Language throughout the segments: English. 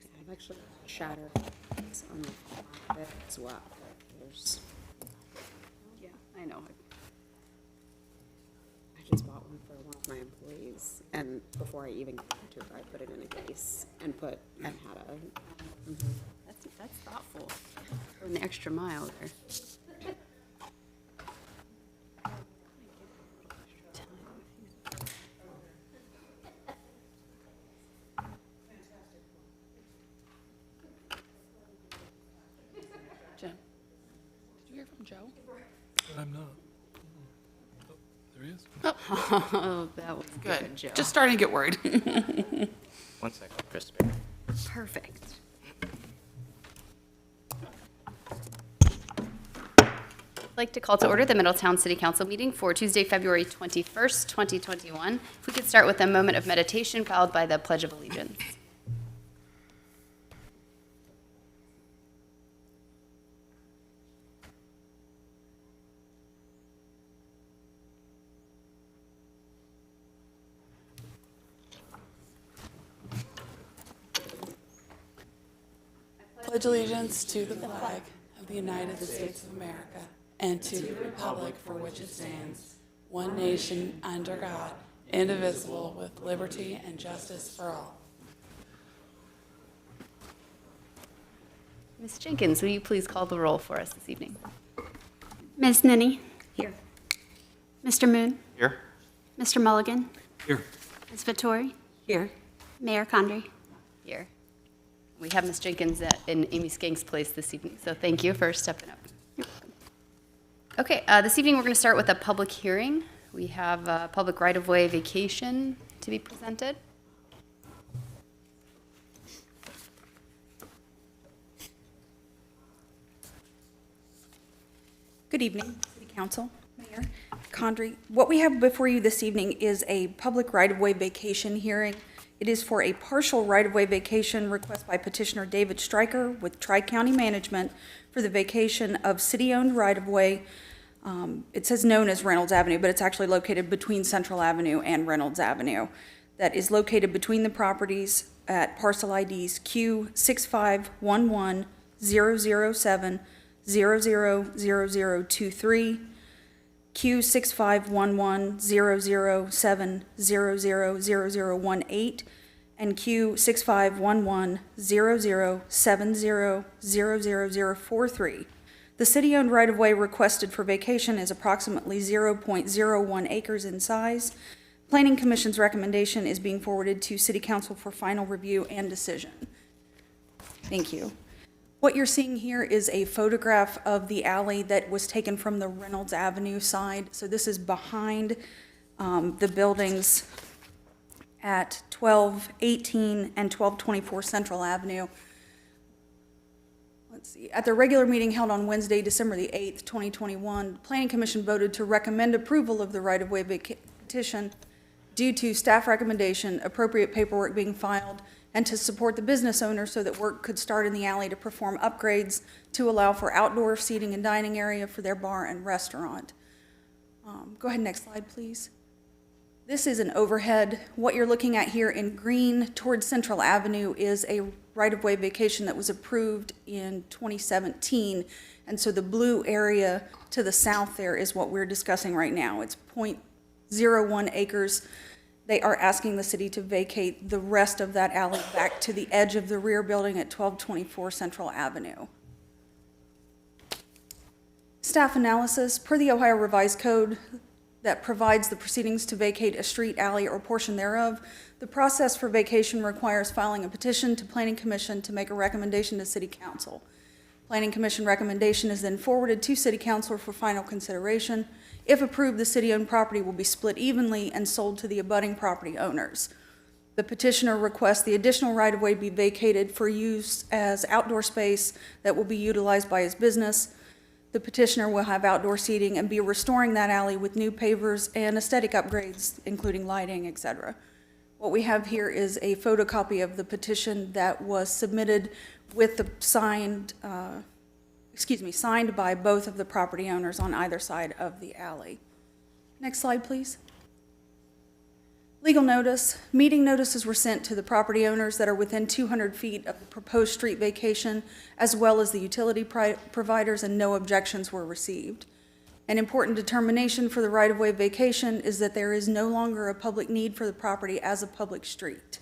I've actually shattered this on the bit as well. There's, Yeah, I know. I just bought one for one of my employees, and before I even got to it, I put it in a case and had a. That's thoughtful. Going the extra mile there. Jen. Did you hear from Joe? I'm not. Oh, there he is. Oh, that was good, Joe. Just starting to get worried. 1 second, Chris. Perfect. I'd like to call to order the Middletown City Council meeting for Tuesday, February 21st, 2021. If we could start with a moment of meditation followed by the Pledge of Allegiance. Pledge allegiance to the flag of the United States of America and to the republic for which it stands, one nation under God, indivisible, with liberty and justice for all. Ms. Jenkins, will you please call the roll for us this evening? Ms. Ninny? Here. Mr. Moon? Here. Mr. Mulligan? Here. Ms. Vittori? Here. Mayor Condrey? Here. We have Ms. Jenkins in Amy Skank's place this evening, so thank you for stepping up. Okay, this evening we're going to start with a public hearing. We have a public right-of-way vacation to be presented. Good evening, City Council, Mayor Condrey. What we have before you this evening is a public right-of-way vacation hearing. It is for a partial right-of-way vacation request by petitioner David Stryker with Tri-County Management for the vacation of city-owned right-of-way. It says known as Reynolds Avenue, but it's actually located between Central Avenue and Reynolds Avenue. That is located between the properties at parcel IDs Q6511-007, 000023, Q6511-007-000018, and Q6511-007-00043. The city-owned right-of-way requested for vacation is approximately 0.01 acres in size. Planning Commission's recommendation is being forwarded to City Council for final review and decision. Thank you. What you're seeing here is a photograph of the alley that was taken from the Reynolds Avenue side. So this is behind the buildings at 1218 and 1224 Central Avenue. Let's see. At the regular meeting held on Wednesday, December the 8th, 2021, the Planning Commission voted to recommend approval of the right-of-way petition due to staff recommendation, appropriate paperwork being filed, and to support the business owner so that work could start in the alley to perform upgrades to allow for outdoor seating and dining area for their bar and restaurant. Go ahead, next slide, please. This is an overhead. What you're looking at here in green towards Central Avenue is a right-of-way vacation that was approved in 2017. And so the blue area to the south there is what we're discussing right now. It's 0.01 acres. They are asking the city to vacate the rest of that alley back to the edge of the rear building at 1224 Central Avenue. Staff analysis, per the Ohio Revised Code that provides the proceedings to vacate a street, alley, or portion thereof, the process for vacation requires filing a petition to Planning Commission to make a recommendation to City Council. Planning Commission recommendation is then forwarded to City Council for final consideration. If approved, the city-owned property will be split evenly and sold to the abutting property owners. The petitioner requests the additional right-of-way be vacated for use as outdoor space that will be utilized by his business. The petitioner will have outdoor seating and be restoring that alley with new pavers and aesthetic upgrades, including lighting, etc. What we have here is a photocopy of the petition that was submitted with the signed by both of the property owners on either side of the alley. Next slide, please. Legal notice, meeting notices were sent to the property owners that are within 200 feet of the proposed street vacation, as well as the utility providers, and no objections were received. An important determination for the right-of-way vacation is that there is no longer a public need for the property as a public street.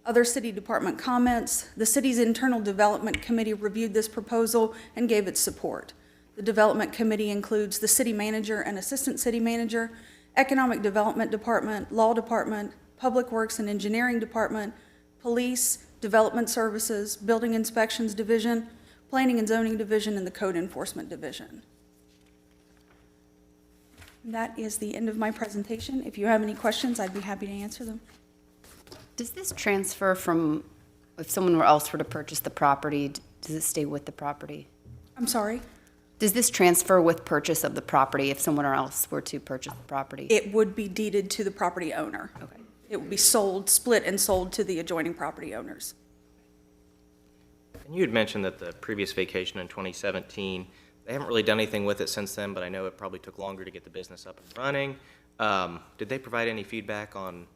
Other city department comments, the city's internal development committee reviewed this proposal and gave its support. The development committee includes the city manager and assistant city manager, economic development department, law department, public works and engineering department, police, development services, building inspections division, planning and zoning division, and the code enforcement division. That is the end of my presentation. If you have any questions, I'd be happy to answer them. Does this transfer from, if someone else were to purchase the property, does it stay with the property? I'm sorry? Does this transfer with purchase of the property if someone else were to purchase the property? It would be deeded to the property owner. Okay. It would be sold, split and sold to the adjoining property owners. And you had mentioned that the previous vacation in 2017, they haven't really done anything with it since then, but I know it probably took longer to get the business up and running. Did they provide any feedback on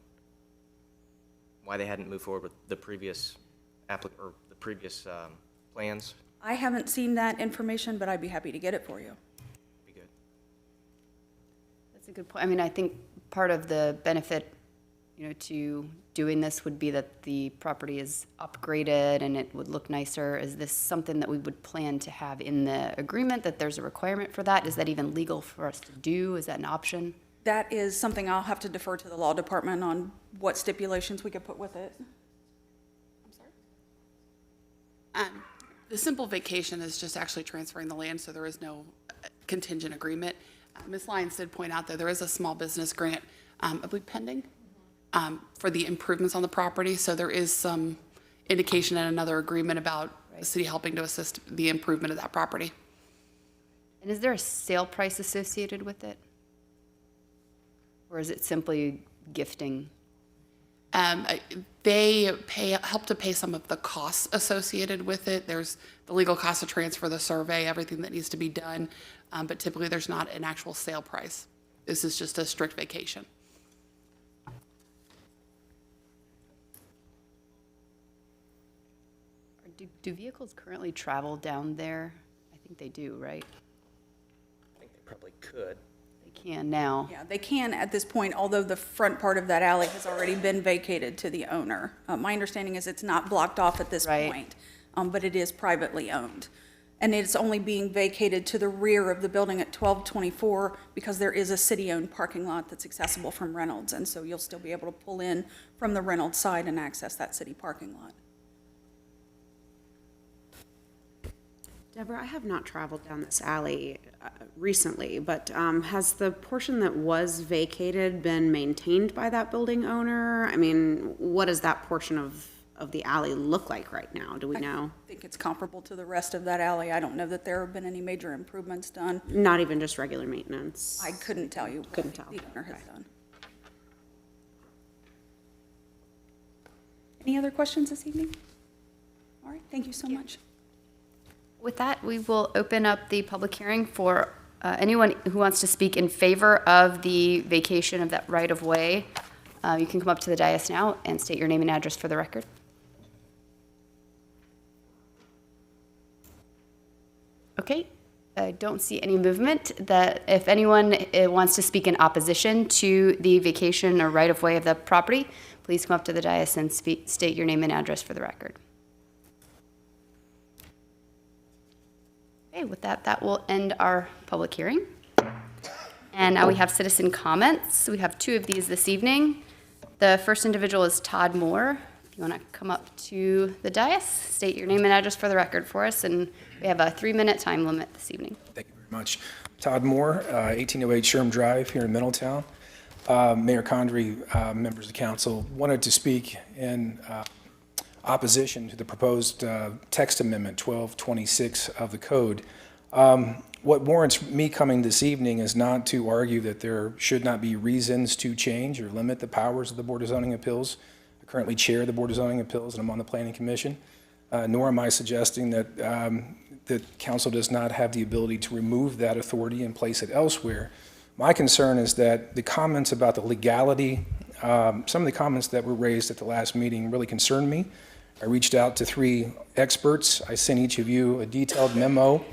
why they hadn't moved forward with the previous plans? I haven't seen that information, but I'd be happy to get it for you. Be good. That's a good point. I mean, I think part of the benefit, to doing this would be that the property is upgraded and it would look nicer. Is this something that we would plan to have in the agreement, that there's a requirement for that? Is that even legal for us to do? Is that an option? That is something I'll have to defer to the law department on what stipulations we could put with it. The simple vacation is just actually transferring the land, so there is no contingent agreement. Ms. Lyons did point out that there is a small business grant, I believe pending, for the improvements on the property, so there is some indication in another agreement about the city helping to assist the improvement of that property. And is there a sale price associated with it? Or is it simply gifting? They help to pay some of the costs associated with it. There's the legal cost to transfer, the survey, everything that needs to be done, but typically there's not an actual sale price. This is just a strict vacation. Do vehicles currently travel down there? I think they do, right? I think they probably could. They can now. Yeah, they can at this point, although the front part of that alley has already been vacated to the owner. My understanding is it's not blocked off at this Right. point, but it is privately owned. And it's only being vacated to the rear of the building at 1224 because there is a city-owned parking lot that's accessible from Reynolds. And so you'll still be able to pull in from the Reynolds side and access that city parking lot. Deborah, I have not traveled down this alley recently, but has the portion that was vacated been maintained by that building owner? I mean, what does that portion of the alley look like right now? Do we know? I think it's comparable to the rest of that alley. I don't know that there have been any major improvements done. Not even just regular maintenance? I couldn't tell you Couldn't what tell. the owner has done. Any other questions this evening? All right, thank you so much. With that, we will open up the public hearing for anyone who wants to speak in favor of the vacation of that right-of-way. You can come up to the dais now and state your name and address for the record. Okay, I don't see any movement. That if anyone wants to speak in opposition to the vacation or right-of-way of the property, please come up to the dais and state your name and address for the record. Okay, with that, that will end our public hearing. And now we have citizen comments. We have two of these this evening. The first individual is Todd Moore. If you want to come up to the dais, state your name and address for the record for us, and we have a 3-minute time limit this evening. Thank you very much. Todd Moore, 1808 Sherm Drive here in Middletown. Mayor Condrey, members of the council, wanted to speak in opposition to the proposed text amendment 1226 of the code. What warrants me coming this evening is not to argue that there should not be reasons to change or limit the powers of the Board of Zoning Appeals. I currently chair the Board of Zoning Appeals and I'm on the Planning Commission, nor am I suggesting that the council does not have the ability to remove that authority and place it elsewhere. My concern is that the comments about the legality some of the comments that were raised at the last meeting really concerned me. I reached out to 3 experts. I sent each of you a detailed memo.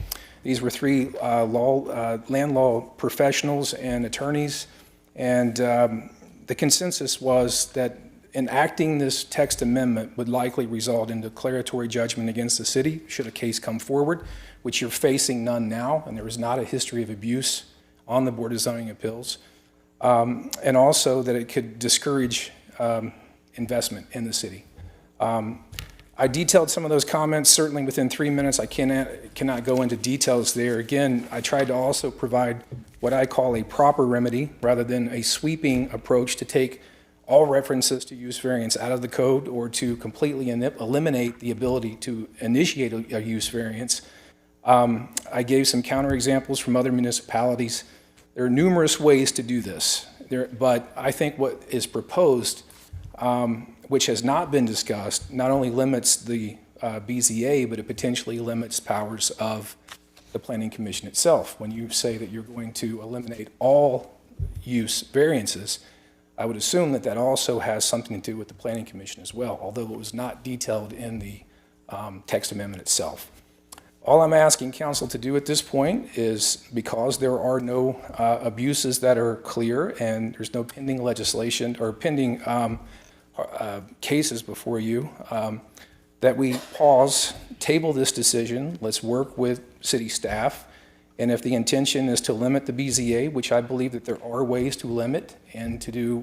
These were 3 land law professionals and attorneys, and the consensus was that enacting this text amendment would likely result in declaratory judgment against the city should a case come forward, which you're facing none now, and there is not a history of abuse on the Board of Zoning Appeals, and also that it could discourage investment in the city. I detailed some of those comments. Certainly within 3 minutes, I cannot go into details there. Again, I tried to also provide what I call a proper remedy rather than a sweeping approach to take all references to use variance out of the code or to completely eliminate the ability to initiate a use variance. I gave some counterexamples from other municipalities. There are numerous ways to do this, but I think what is proposed, which has not been discussed, not only limits the BZA, but it potentially limits powers of the Planning Commission itself. When you say that you're going to eliminate all use variances, I would assume that that also has something to do with the Planning Commission as well, although it was not detailed in the text amendment itself. All I'm asking council to do at this point is, because there are no abuses that are clear and there's no pending legislation or pending cases before you, that we pause, table this decision, let's work with city staff, and if the intention is to limit the BZA, which I believe that there are ways to limit and to do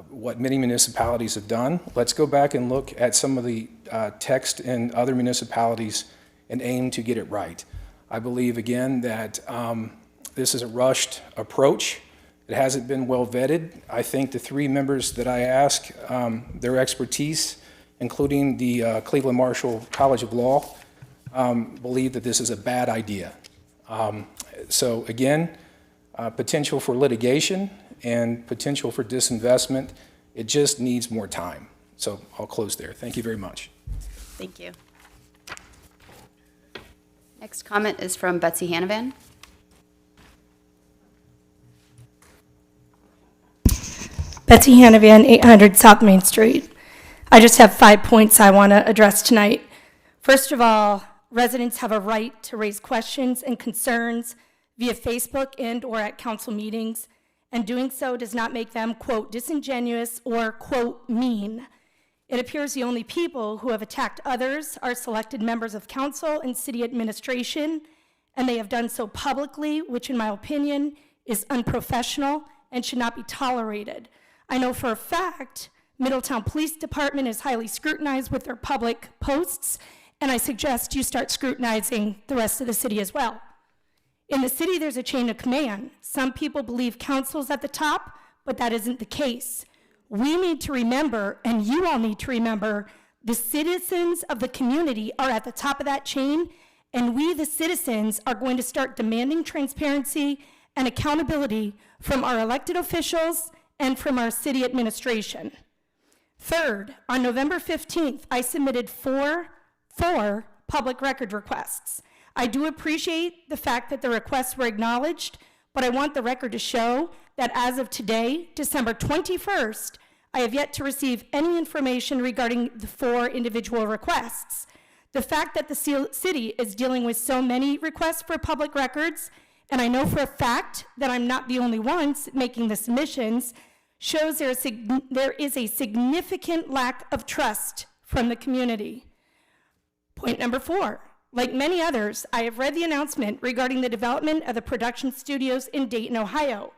what many municipalities have done, let's go back and look at some of the text in other municipalities and aim to get it right. I believe, again, that this is a rushed approach. It hasn't been well vetted. I think the 3 members that I asked, their expertise, including the Cleveland Marshall College of Law, believe that this is a bad idea. So again, potential for litigation and potential for disinvestment. It just needs more time. So I'll close there. Thank you very much. Thank you. Next comment is from Betsy Hanavan. Betsy Hanavan, 800 South Main Street. I just have 5 points I want to address tonight. First of all, residents have a right to raise questions and concerns via Facebook and/or at council meetings, and doing so does not make them, quote, disingenuous or, quote, mean. It appears the only people who have attacked others are selected members of council and city administration, and they have done so publicly, which in my opinion is unprofessional and should not be tolerated. I know for a fact Middletown Police Department is highly scrutinized with their public posts, and I suggest you start scrutinizing the rest of the city as well. In the city, there's a chain of command. Some people believe council's at the top, but that isn't the case. We need to remember, and you all need to remember, the citizens of the community are at the top of that chain, and we, the citizens, are going to start demanding transparency and accountability from our elected officials and from our city administration. Third, on November 15th, I submitted four public record requests. I do appreciate the fact that the requests were acknowledged, but I want the record to show that as of today, December 21st, I have yet to receive any information regarding the 4 individual requests. The fact that the city is dealing with so many requests for public records, and I know for a fact that I'm not the only ones making the submissions, shows there is a significant lack of trust from the community. Point number 4. Like many others, I have read the announcement regarding the development of the production studios in Dayton, Ohio.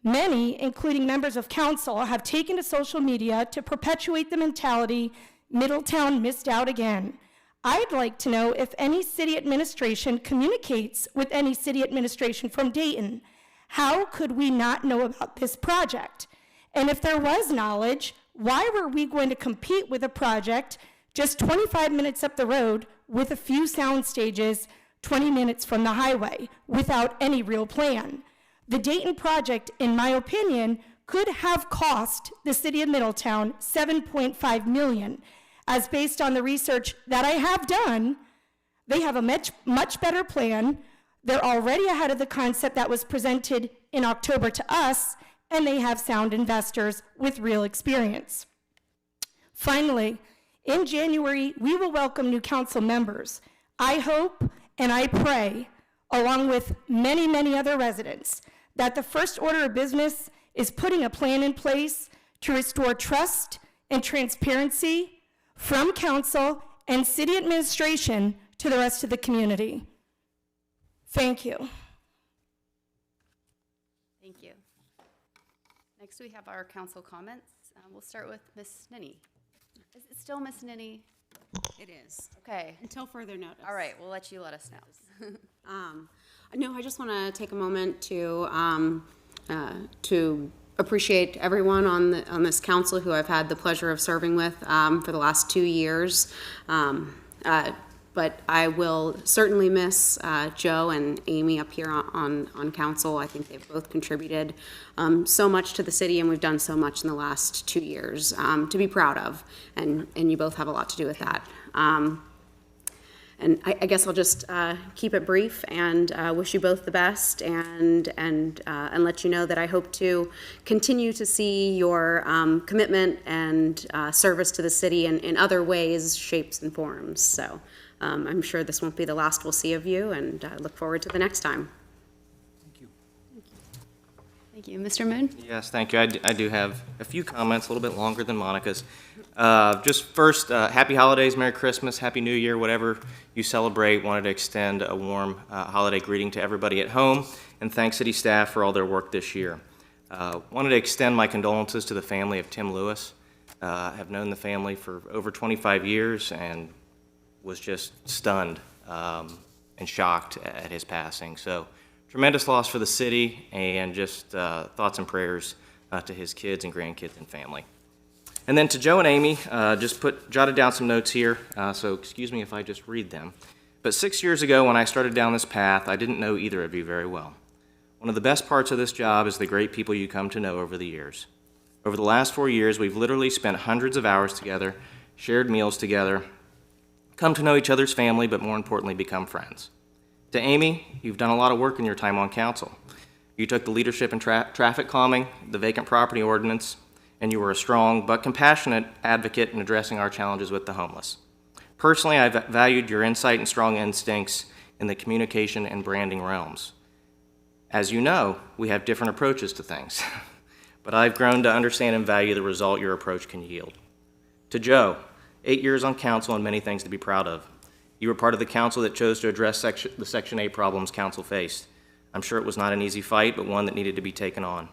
Many, including members of council, have taken to social media to perpetuate the mentality, Middletown missed out again. I'd like to know if any city administration communicates with any city administration from Dayton. How could we not know about this project? And if there was knowledge, why were we going to compete with a project just 25 minutes up the road with a few sound stages 20 minutes from the highway without any real plan? The Dayton project, in my opinion, could have cost the city of Middletown $7.5 million. As based on the research that I have done, they have a much better plan. They're already ahead of the concept that was presented in October to us, and they have sound investors with real experience. Finally, in January, we will welcome new council members. I hope and I pray, along with many, many other residents, that the first order of business is putting a plan in place to restore trust and transparency from council and city administration to the rest of the community. Thank you. Thank you. Next, we have our council comments. We'll start with Ms. Ninny. Is it still Ms. Ninny? It is, Okay. until further notice. All right, we'll let you let us know. No, I just want to take a moment to appreciate everyone on this council who I've had the pleasure of serving with for the last 2 years. But I will certainly miss Joe and Amy up here on council. I think they've both contributed so much to the city, and we've done so much in the last 2 years to be proud of, and you both have a lot to do with that. And I guess I'll just keep it brief and wish you both the best, and let you know that I hope to continue to see your commitment and service to the city in other ways, shapes, and forms. So I'm sure this won't be the last we'll see of you, and I look forward to the next time. Thank you. Mr. Moon? Yes, thank you. I do have a few comments, a little bit longer than Monica's. Just first, happy holidays, Merry Christmas, Happy New Year, whatever you celebrate. Wanted to extend a warm holiday greeting to everybody at home, and thank city staff for all their work this year. Wanted to extend my condolences to the family of Tim Lewis. Have known the family for over 25 years and was just stunned and shocked at his passing. So tremendous loss for the city, and just thoughts and prayers to his kids and grandkids and family. And then to Joe and Amy, jotted down some notes here, so excuse me if I just read them. But 6 years ago when I started down this path, I didn't know either of you very well. One of the best parts of this job is the great people you come to know over the years. Over the last 4 years, we've literally spent hundreds of hours together, shared meals together, come to know each other's family, but more importantly, become friends. To Amy, you've done a lot of work in your time on council. You took the leadership in traffic calming, the vacant property ordinance, and you were a strong but compassionate advocate in addressing our challenges with the homeless. Personally, I've valued your insight and strong instincts in the communication and branding realms. As you know, we have different approaches to things, but I've grown to understand and value the result your approach can yield. To Joe, 8 years on council and many things to be proud of. You were part of the council that chose to address the Section 8 problems council faced. I'm sure it was not an easy fight, but one that needed to be taken on.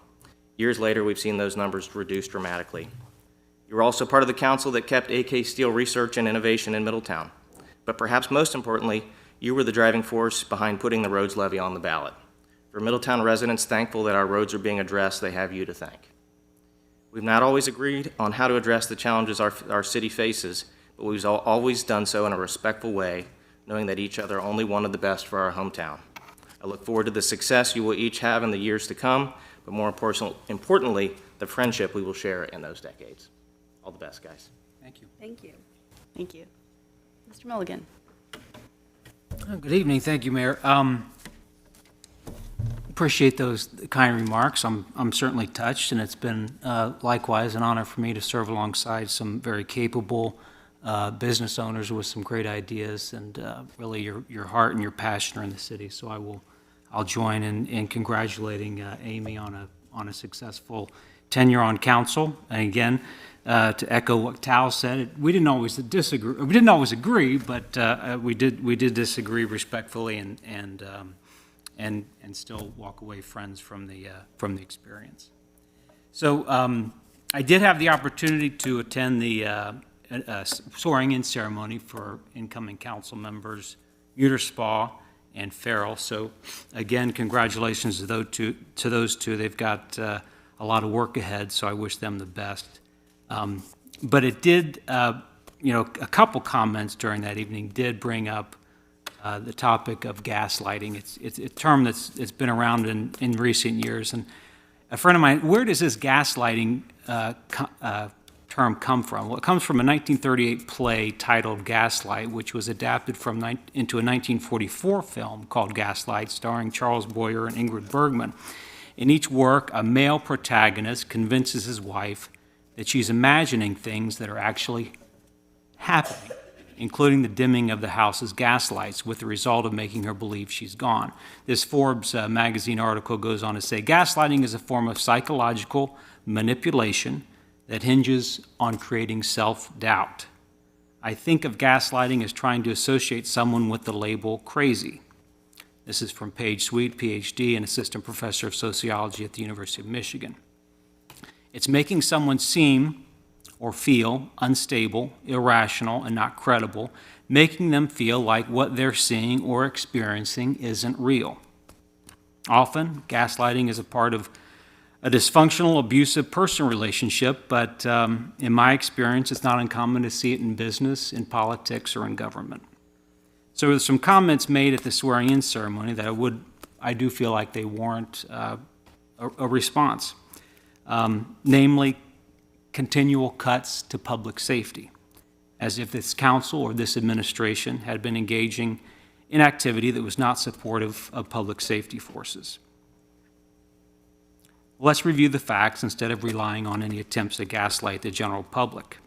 Years later, we've seen those numbers reduce dramatically. You were also part of the council that kept AK Steel research and innovation in Middletown. But perhaps most importantly, you were the driving force behind putting the roads levy on the ballot. For Middletown residents thankful that our roads are being addressed, they have you to thank. We've not always agreed on how to address the challenges our city faces, but we've always done so in a respectful way, knowing that each other only wanted the best for our hometown. I look forward to the success you will each have in the years to come, but more importantly, the friendship we will share in those decades. All the best, guys. Thank you. Thank you. Thank you. Mr. Mulligan? Good evening. Thank you, Mayor. Appreciate those kind remarks. I'm certainly touched, and it's been likewise an honor for me to serve alongside some very capable business owners with some great ideas, and really your heart and your passion are in the city. So I'll join in congratulating Amy on a successful tenure on council. And again, to echo what Tal said, we didn't always disagree. We didn't always agree, but we did disagree respectfully, and still walk away friends from the experience. So I did have the opportunity to attend the swearing-in ceremony for incoming council members Muterspaw and Farrell. So again, congratulations to those two. They've got a lot of work ahead, so I wish them the best. But it did, a couple comments during that evening did bring up the topic of gaslighting. It's a term that's been around in recent years. And a friend of mine, where does this gaslighting term come from? Well, it comes from a 1938 play titled Gaslight, which was adapted into a 1944 film called Gaslight, starring Charles Boyer and Ingrid Bergman. In each work, a male protagonist convinces his wife that she's imagining things that are actually happening, including the dimming of the house's gas lights, with the result of making her believe she's gone. This Forbes magazine article goes on to say, gaslighting is a form of psychological manipulation that hinges on creating self-doubt. I think of gaslighting as trying to associate someone with the label crazy. This is from Paige Sweet, PhD, and assistant professor of sociology at the University of Michigan. It's making someone seem or feel unstable, irrational, and not credible, making them feel like what they're seeing or experiencing isn't real. Often, gaslighting is a part of a dysfunctional, abusive personal relationship, but in my experience, it's not uncommon to see it in business, in politics, or in government. So there's some comments made at the swearing-in ceremony that I do feel like they warrant a response. Namely, continual cuts to public safety, as if this council or this administration had been engaging in activity that was not supportive of public safety forces. Let's review the facts instead of relying on any attempts to gaslight the general public.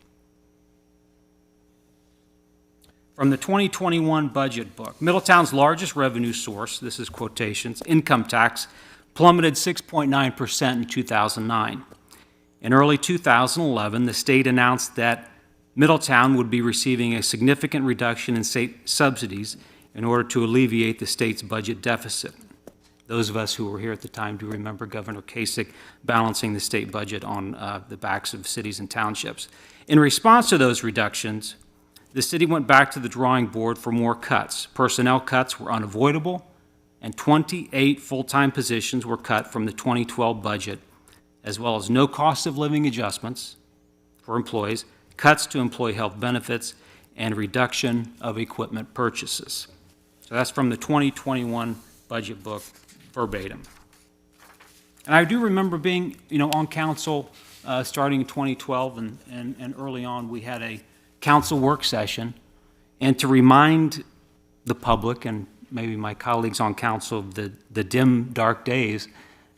From the 2021 budget book, Middletown's largest revenue source, this is quotations, income tax, plummeted 6.9% in 2009. In early 2011, the state announced that Middletown would be receiving a significant reduction in state subsidies in order to alleviate the state's budget deficit. Those of us who were here at the time do remember Governor Kasich balancing the state budget on the backs of cities and townships. In response to those reductions, the city went back to the drawing board for more cuts. Personnel cuts were unavoidable, and 28 full-time positions were cut from the 2012 budget, as well as no cost of living adjustments for employees, cuts to employee health benefits, and reduction of equipment purchases. So that's from the 2021 budget book, verbatim. And I do remember being, on council starting in 2012, and early on we had a council work session, and to remind the public and maybe my colleagues on council of the dim, dark days,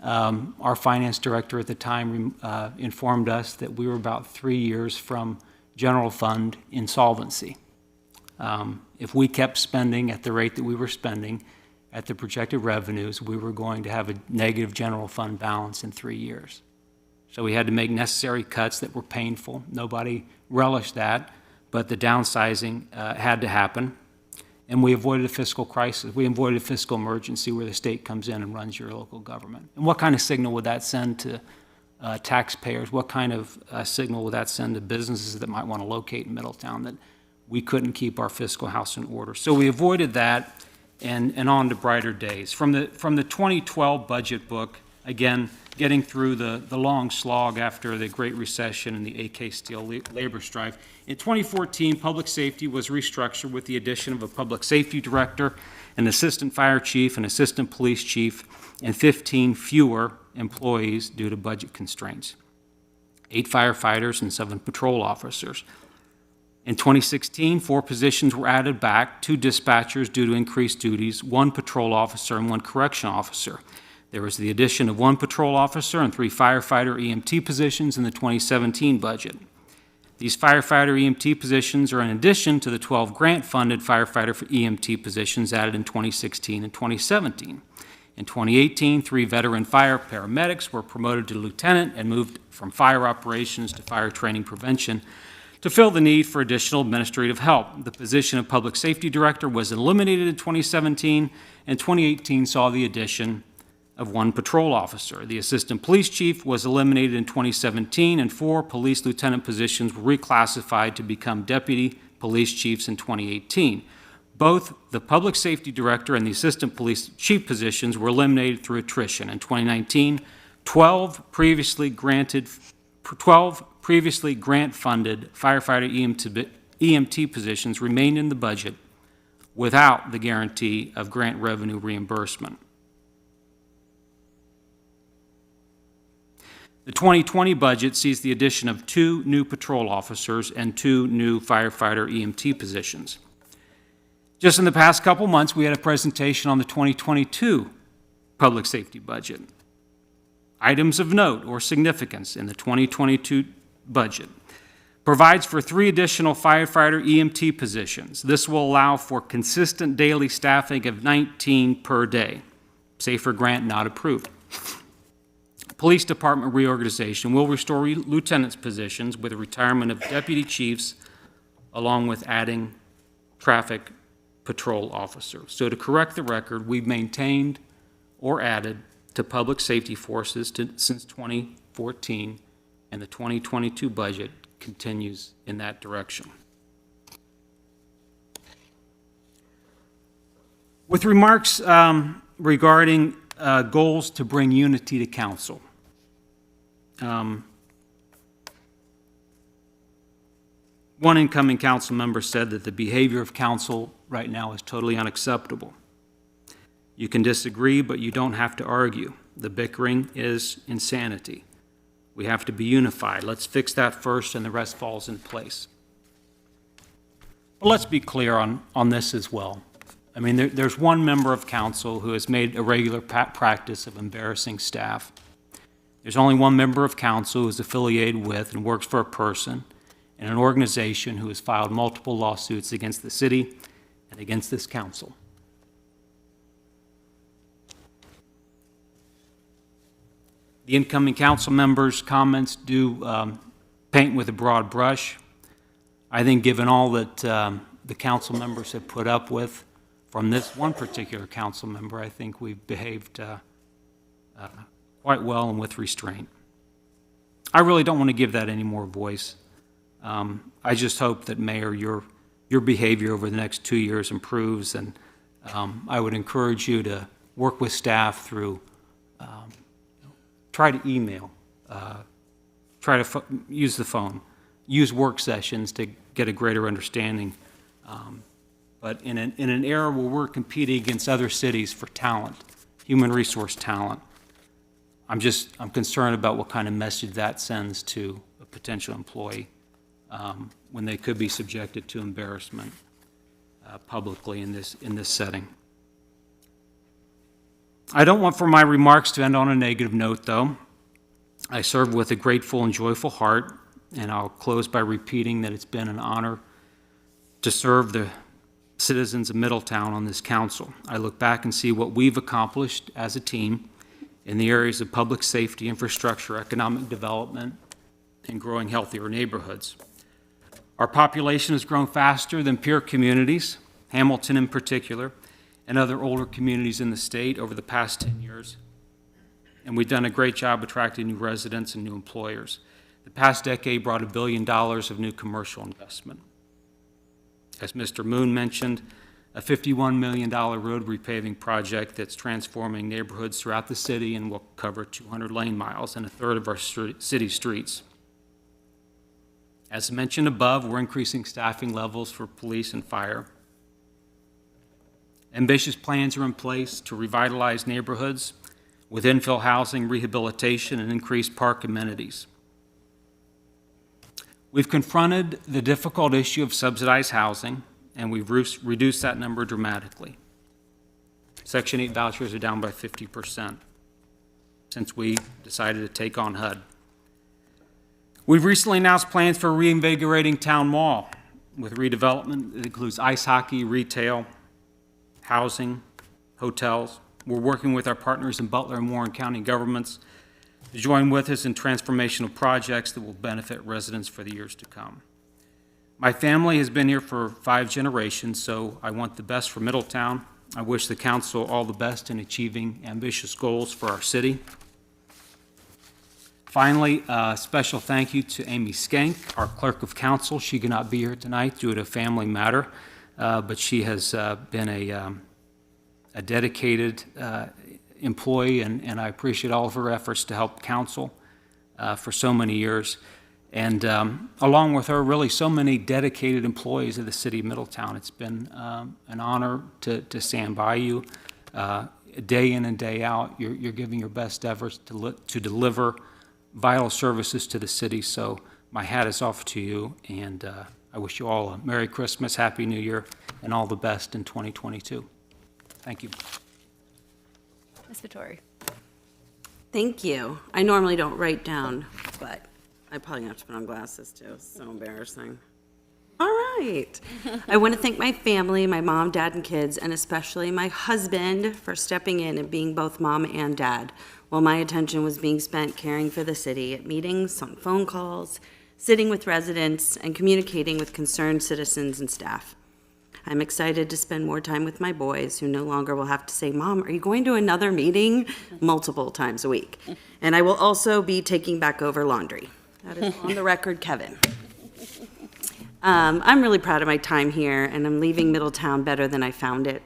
our finance director at the time informed us that we were about 3 years from general fund insolvency. If we kept spending at the rate that we were spending, at the projected revenues, we were going to have a negative general fund balance in 3 years. So we had to make necessary cuts that were painful. Nobody relished that, but the downsizing had to happen. And we avoided a fiscal crisis. We avoided a fiscal emergency where the state comes in and runs your local government. And what kind of signal would that send to taxpayers? What kind of signal would that send to businesses that might want to locate in Middletown that we couldn't keep our fiscal house in order? So we avoided that. And on to brighter days. From the 2012 budget book, again, getting through the long slog after the Great Recession and the AK Steel labor strife. In 2014, public safety was restructured with the addition of a public safety director, an assistant fire chief, an assistant police chief, and 15 fewer employees due to budget constraints. 8 firefighters and 7 patrol officers. In 2016, 4 positions were added back, 2 dispatchers due to increased duties, 1 patrol officer and 1 correction officer. There was the addition of 1 patrol officer and 3 firefighter EMT positions in the 2017 budget. These firefighter EMT positions are in addition to the 12 grant-funded firefighter for EMT positions added in 2016 and 2017. In 2018, 3 veteran fire paramedics were promoted to lieutenant and moved from fire operations to fire training prevention to fill the need for additional administrative help. The position of public safety director was eliminated in 2017, and 2018 saw the addition of 1 patrol officer. The assistant police chief was eliminated in 2017, and 4 police lieutenant positions were reclassified to become deputy police chiefs in 2018. Both the public safety director and the assistant police chief positions were eliminated through attrition. In 2019, 12 previously grant-funded firefighter EMT positions remained in the budget without the guarantee of grant revenue reimbursement. The 2020 budget sees the addition of 2 new patrol officers and 2 new firefighter EMT positions. Just in the past couple months, we had a presentation on the 2022 public safety budget. items of note or significance in the 2022 budget. Provides for 3 additional firefighter EMT positions. This will allow for consistent daily staffing of 19 per day. Safer grant not approved. Police Department reorganization will restore lieutenants' positions with the retirement of deputy chiefs, along with adding traffic patrol officers. So to correct the record, we've maintained or added to public safety forces since 2014, and the 2022 budget continues in that direction. With remarks regarding goals to bring unity to council. One incoming council member said that the behavior of council right now is totally unacceptable. You can disagree, but you don't have to argue. The bickering is insanity. We have to be unified. Let's fix that first, and the rest falls in place. But let's be clear on this as well. I mean, there's one member of council who has made a regular practice of embarrassing staff. There's only one member of council who is affiliated with and works for a person in an organization who has filed multiple lawsuits against the city and against this council. The incoming council members' comments do paint with a broad brush. I think given all that the council members have put up with from this one particular council member, I think we've behaved quite well and with restraint. I really don't want to give that any more voice. I just hope that, Mayor, your behavior over the next 2 years improves, and I would encourage you to work with staff through try to email, try to use the phone, use work sessions to get a greater understanding. But in an era where we're competing against other cities for talent, human resource talent, I'm concerned about what kind of message that sends to a potential employee when they could be subjected to embarrassment publicly in this setting. I don't want for my remarks to end on a negative note, though. I serve with a grateful and joyful heart, and I'll close by repeating that it's been an honor to serve the citizens of Middletown on this council. I look back and see what we've accomplished as a team in the areas of public safety, infrastructure, economic development, and growing healthier neighborhoods. Our population has grown faster than peer communities, Hamilton in particular, and other older communities in the state over the past 10 years. And we've done a great job attracting new residents and new employers. The past decade brought $1 billion of new commercial investment. As Mr. Moon mentioned, a $51 million road repaving project that's transforming neighborhoods throughout the city and will cover 200 lane miles and a third of our city streets. As mentioned above, we're increasing staffing levels for police and fire. Ambitious plans are in place to revitalize neighborhoods with infill housing, rehabilitation, and increased park amenities. We've confronted the difficult issue of subsidized housing, and we've reduced that number dramatically. Section 8 vouchers are down by 50% since we decided to take on HUD. We've recently announced plans for reinvigorating Town Mall with redevelopment that includes ice hockey, retail, housing, hotels. We're working with our partners in Butler and Warren County governments to join with us in transformational projects that will benefit residents for the years to come. My family has been here for 5 generations, so I want the best for Middletown. I wish the council all the best in achieving ambitious goals for our city. Finally, a special thank you to Amy Skank, our clerk of council. She could not be here tonight due to a family matter, but she has been a dedicated employee, and I appreciate all of her efforts to help council for so many years. And along with her, really so many dedicated employees of the city of Middletown. It's been an honor to stand by you day in and day out. You're giving your best efforts to deliver vital services to the city. So my hat is off to you, and I wish you all a Merry Christmas, Happy New Year, and all the best in 2022. Thank you. Ms. Vittori. Thank you. I normally don't write down, but I probably have to put on glasses too. It's so embarrassing. All right. I want to thank my family, my mom, dad, and kids, and especially my husband for stepping in and being both mom and dad while my attention was being spent caring for the city at meetings, on phone calls, sitting with residents, and communicating with concerned citizens and staff. I'm excited to spend more time with my boys, who no longer will have to say, "Mom, are you going to another meeting?" multiple times a week. And I will also be taking back over laundry. That is on the record, Kevin. I'm really proud of my time here, and I'm leaving Middletown better than I found it.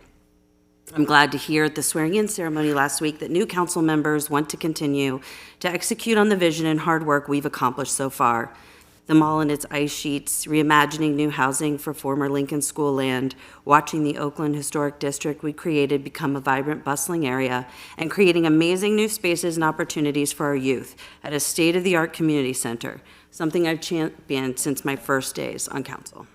I'm glad to hear at the swearing-in ceremony last week that new council members want to continue to execute on the vision and hard work we've accomplished so far. The mall and its ice sheets, reimagining new housing for former Lincoln School land, watching the Oakland Historic District we created become a vibrant, bustling area, and creating amazing new spaces and opportunities for our youth at a state-of-the-art community center, something I've championed since my first days on council.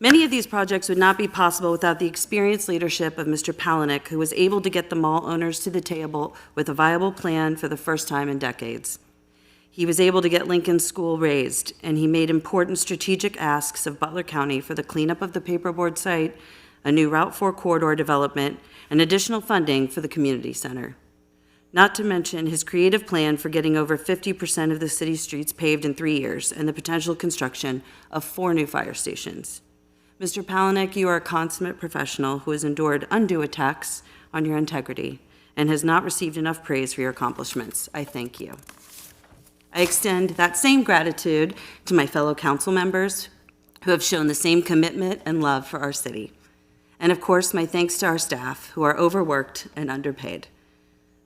Many of these projects would not be possible without the experienced leadership of Mr. Palahniuk, who was able to get the mall owners to the table with a viable plan for the first time in decades. He was able to get Lincoln School raised, and he made important strategic asks of Butler County for the cleanup of the paperboard site, a new Route 4 corridor development, and additional funding for the community center. Not to mention his creative plan for getting over 50% of the city's streets paved in 3 years and the potential construction of 4 new fire stations. Mr. Palahniuk, you are a consummate professional who has endured undue attacks on your integrity and has not received enough praise for your accomplishments. I thank you. I extend that same gratitude to my fellow council members who have shown the same commitment and love for our city. And of course, my thanks to our staff who are overworked and underpaid.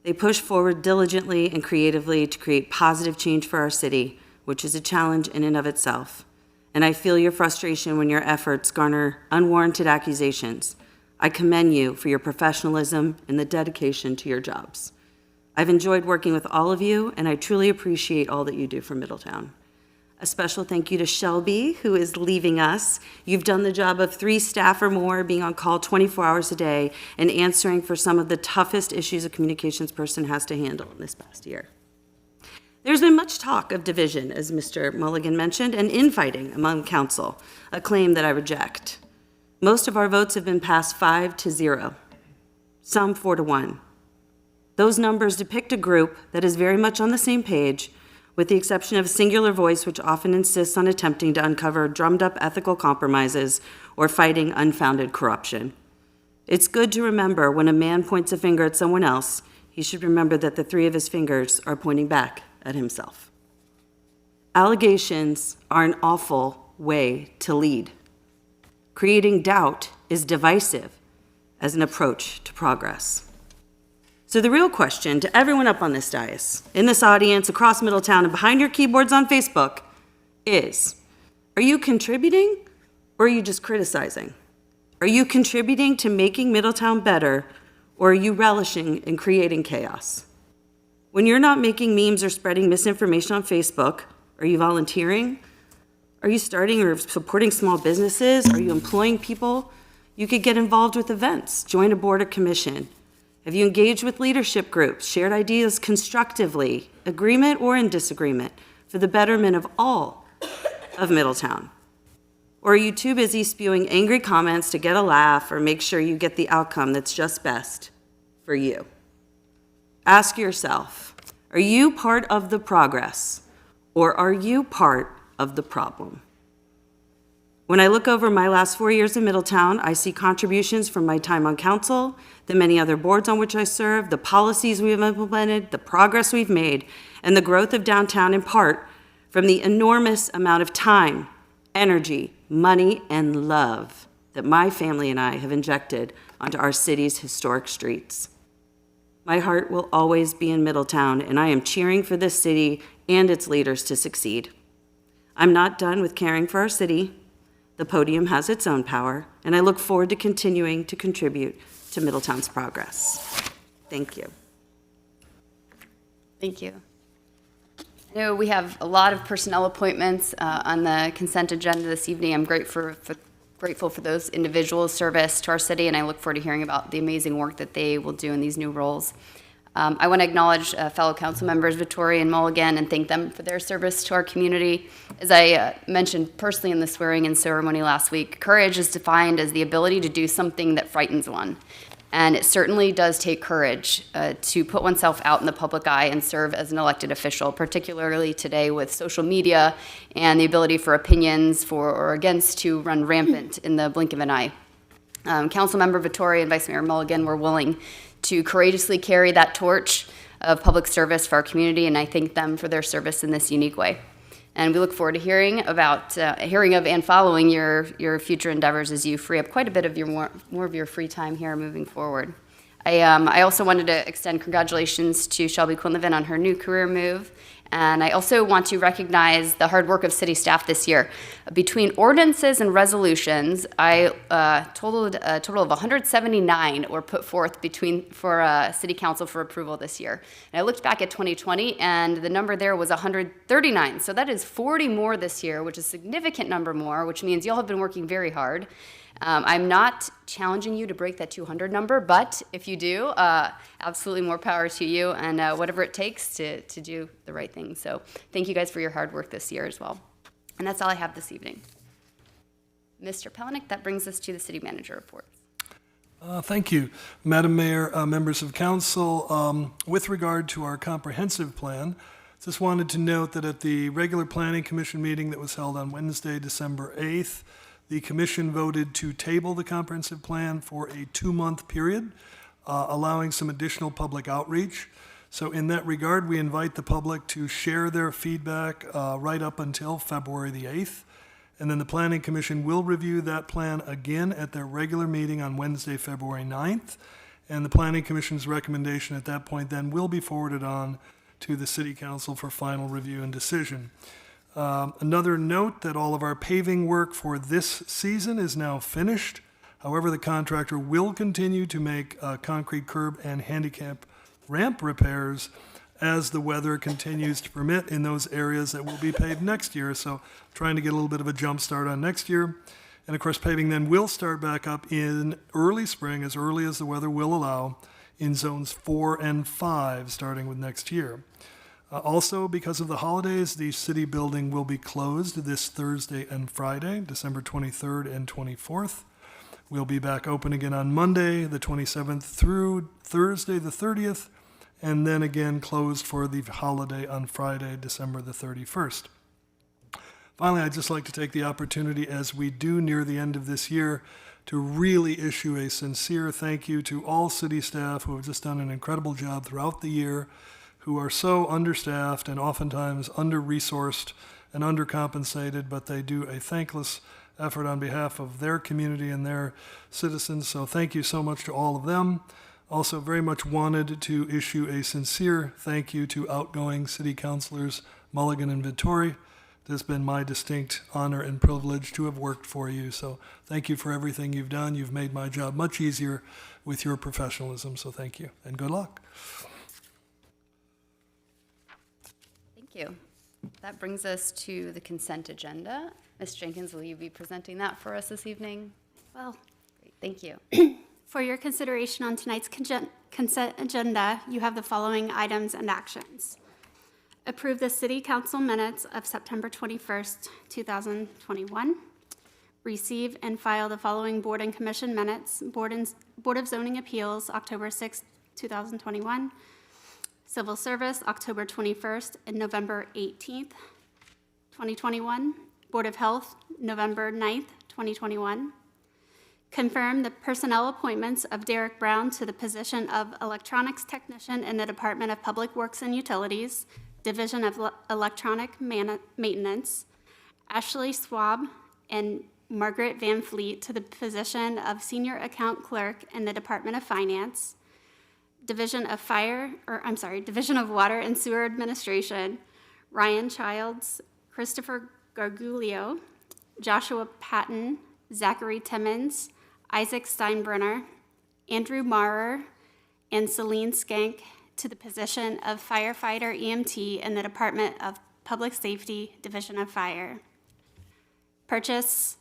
They push forward diligently and creatively to create positive change for our city, which is a challenge in and of itself. And I feel your frustration when your efforts garner unwarranted accusations. I commend you for your professionalism and the dedication to your jobs. I've enjoyed working with all of you, and I truly appreciate all that you do for Middletown. A special thank you to Shelby, who is leaving us. You've done the job of 3 staff or more, being on call 24 hours a day and answering for some of the toughest issues a communications person has to handle in this past year. There's been much talk of division, as Mr. Mulligan mentioned, and infighting among council, a claim that I reject. Most of our votes have been passed 5-0, some 4-1. Those numbers depict a group that is very much on the same page, with the exception of a singular voice which often insists on attempting to uncover drummed-up ethical compromises or fighting unfounded corruption. It's good to remember when a man points a finger at someone else, he should remember that the 3 of his fingers are pointing back at himself. Allegations are an awful way to lead. Creating doubt is divisive as an approach to progress. So the real question to everyone up on this dais, in this audience, across Middletown, and behind your keyboards on Facebook is, are you contributing or are you just criticizing? Are you contributing to making Middletown better, or are you relishing in creating chaos? When you're not making memes or spreading misinformation on Facebook, are you volunteering? Are you starting or supporting small businesses? Are you employing people? You could get involved with events, join a board or commission. Have you engaged with leadership groups, shared ideas constructively, agreement or in disagreement, for the betterment of all of Middletown? Or are you too busy spewing angry comments to get a laugh or make sure you get the outcome that's just best for you? Ask yourself, are you part of the progress, or are you part of the problem? When I look over my last 4 years in Middletown, I see contributions from my time on council, the many other boards on which I serve, the policies we have implemented, the progress we've made, and the growth of downtown in part from the enormous amount of time, energy, money, and love that my family and I have injected onto our city's historic streets. My heart will always be in Middletown, and I am cheering for this city and its leaders to succeed. I'm not done with caring for our city. The podium has its own power, and I look forward to continuing to contribute to Middletown's progress. Thank you. Thank you. I know we have a lot of personnel appointments on the consent agenda this evening. I'm grateful for those individuals' service to our city, and I look forward to hearing about the amazing work that they will do in these new roles. I want to acknowledge fellow council members Vittori and Mulligan and thank them for their service to our community. As I mentioned personally in the swearing-in ceremony last week, courage is defined as the ability to do something that frightens one. And it certainly does take courage to put oneself out in the public eye and serve as an elected official, particularly today with social media and the ability for opinions for or against to run rampant in the blink of an eye. Councilmember Vittori and Vice Mayor Mulligan were willing to courageously carry that torch of public service for our community, and I thank them for their service in this unique way. And we look forward to hearing of and following your future endeavors as you free up quite a bit of your more of your free time here moving forward. I also wanted to extend congratulations to Shelby Quinlivan on her new career move. And I also want to recognize the hard work of city staff this year. Between ordinances and resolutions, a total of 179 were put forth for city council for approval this year. And I looked back at 2020, and the number there was 139. So that is 40 more this year, which is a significant number more, which means y'all have been working very hard. I'm not challenging you to break that 200 number, but if you do, absolutely more power to you and whatever it takes to do the right thing. So thank you guys for your hard work this year as well. And that's all I have this evening. Mr. Pelenick, that brings us to the city manager report. Thank you, Madam Mayor, members of council. With regard to our comprehensive plan, just wanted to note that at the regular Planning Commission meeting that was held on Wednesday, December 8th, the commission voted to table the comprehensive plan for a 2-month period, allowing some additional public outreach. So in that regard, we invite the public to share their feedback right up until February the 8th. And then the Planning Commission will review that plan again at their regular meeting on Wednesday, February 9th. And the Planning Commission's recommendation at that point then will be forwarded on to the City Council for final review and decision. Another note that all of our paving work for this season is now finished. However, the contractor will continue to make concrete curb and handicap ramp repairs as the weather continues to permit in those areas that will be paved next year. So trying to get a little bit of a jump start on next year. And of course, paving then will start back up in early spring, as early as the weather will allow, in zones 4 and 5, starting with next year. Also, because of the holidays, the city building will be closed this Thursday and Friday, December 23rd and 24th. We'll be back open again on Monday, the 27th, through Thursday, the 30th, and then again closed for the holiday on Friday, December the 31st. Finally, I'd just like to take the opportunity, as we do near the end of this year, to really issue a sincere thank you to all city staff who have just done an incredible job throughout the year, who are so understaffed and oftentimes under-resourced and undercompensated, but they do a thankless effort on behalf of their community and their citizens. So thank you so much to all of them. Also very much wanted to issue a sincere thank you to outgoing city councilors Mulligan and Vittori. It has been my distinct honor and privilege to have worked for you. So thank you for everything you've done. You've made my job much easier with your professionalism. So thank you and good luck. Thank you. That brings us to the consent agenda. Ms. Jenkins, will you be presenting that for us this evening? Well, Great, thank you. for your consideration on tonight's consent agenda, you have the following items and actions. Approve the City Council minutes of September 21st, 2021. Receive and file the following Board and Commission minutes. Board of Zoning Appeals, October 6th, 2021. Civil Service, October 21st and November 18th, 2021. Board of Health, November 9th, 2021. Confirm the personnel appointments of Derek Brown to the position of Electronics Technician in the Department of Public Works and Utilities, Division of Electronic Maintenance. Ashley Swab and Margaret Van Fleet to the position of Senior Account Clerk in the Department of Finance. Division of Water and Sewer Administration, Ryan Childs, Christopher Gargulio, Joshua Patton, Zachary Timmons, Isaac Steinbrenner, Andrew Maurer, and Celine Skank to the position of Firefighter EMT in the Department of Public Safety, Division of Fire. Purchase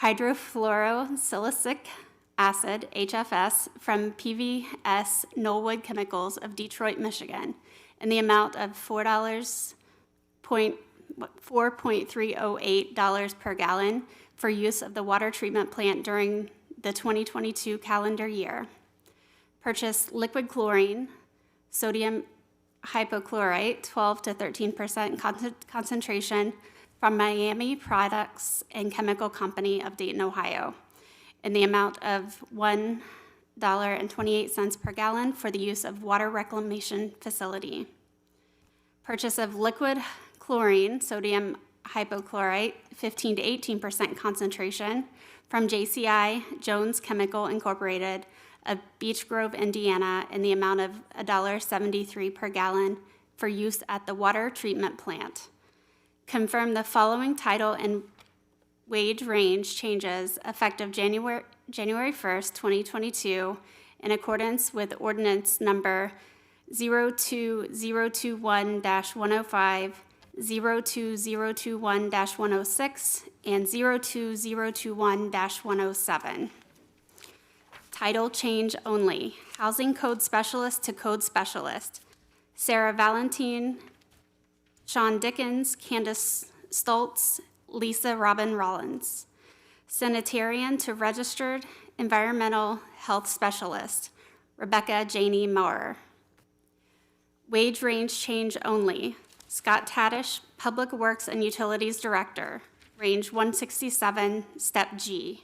hydrofluorosilicic acid, HFS, from PVS Knollwood Chemicals of Detroit, Michigan, in the amount of $4.308 per gallon for use of the water treatment plant during the 2022 calendar year. Purchase liquid chlorine, sodium hypochlorite, 12 to 13% concentration from Miami Products and Chemical Company of Dayton, Ohio, in the amount of $1.28 per gallon for the use of water reclamation facility. Purchase of liquid chlorine, sodium hypochlorite, 15 to 18% concentration from JCI Jones Chemical Incorporated of Beech Grove, Indiana, in the amount of $1.73 per gallon for use at the water treatment plant. Confirm the following title and wage range changes effective January 1st, 2022, in accordance with Ordinance Number 02021-105, 02021-106, and 02021-107. Title change only. Housing Code Specialist to Code Specialist. Sarah Valentine, Sean Dickens, Candace Stoltz, Lisa Robin Rollins. Sanitarian to Registered Environmental Health Specialist. Rebecca Janey Maurer. Wage range change only. Scott Tadish, Public Works and Utilities Director, range 167, Step G.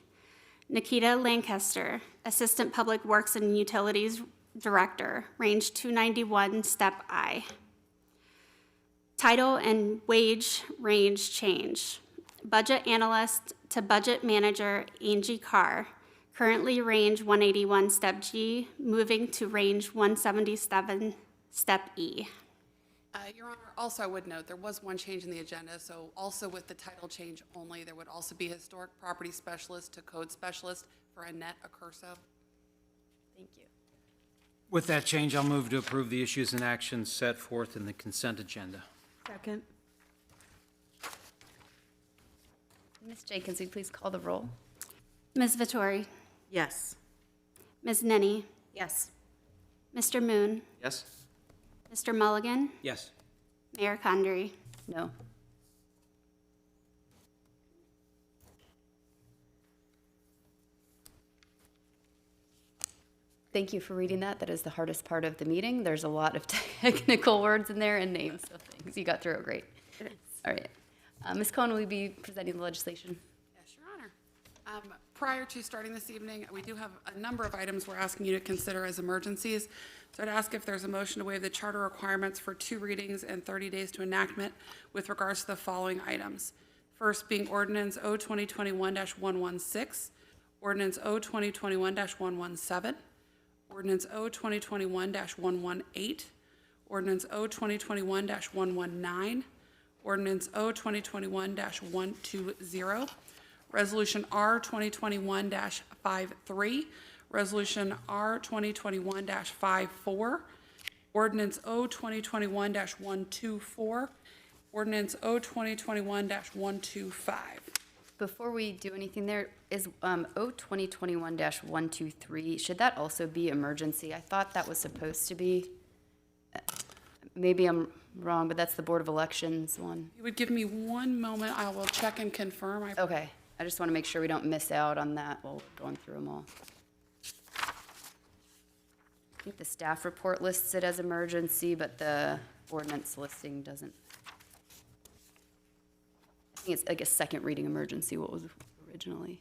Nikita Lancaster, Assistant Public Works and Utilities Director, range 291, Step I. Title and wage range change. Budget Analyst to Budget Manager Angie Carr, currently range 181, Step G, moving to range 177, Step E. Your Honor, also I would note, there was one change in the agenda, so also with the title change only, there would also be Historic Property Specialist to Code Specialist for Annette Accurso. Thank you. With that change, I'll move to approve the issues and actions set forth in the consent agenda. Second. Ms. Jenkins, will you please call the roll? Ms. Vittori, Yes. Ms. Nenny, Yes. Mr. Moon, Yes? Mr. Mulligan, Yes. Mayor Condrey. No. Thank you for reading that. That is the hardest part of the meeting. There's a lot of technical words in there and names of things. You got through it great. All right. Ms. Cohen, will you be presenting the legislation? Yes, Your Honor. Prior to starting this evening, we do have a number of items we're asking you to consider as emergencies. So I'd ask if there's a motion to waive the charter requirements for 2 readings and 30 days to enactment with regards to the following items. First being Ordinance O-2021-116, Ordinance O-2021-117, Ordinance O-2021-118, Ordinance O-2021-119, Ordinance O-2021-120, Resolution R-2021-53, Resolution R-2021-54, Ordinance O-2021-124, Ordinance O-2021-125. Before we do anything there, is O-2021-123, should that also be emergency? I thought that was supposed to be, maybe I'm wrong, but that's the Board of Elections one. You would give me one moment, I will check and confirm. Okay, I just want to make sure we don't miss out on that while going through them all. I think the staff report lists it as emergency, but the ordinance listing doesn't. I think it's like a second reading emergency, what was originally.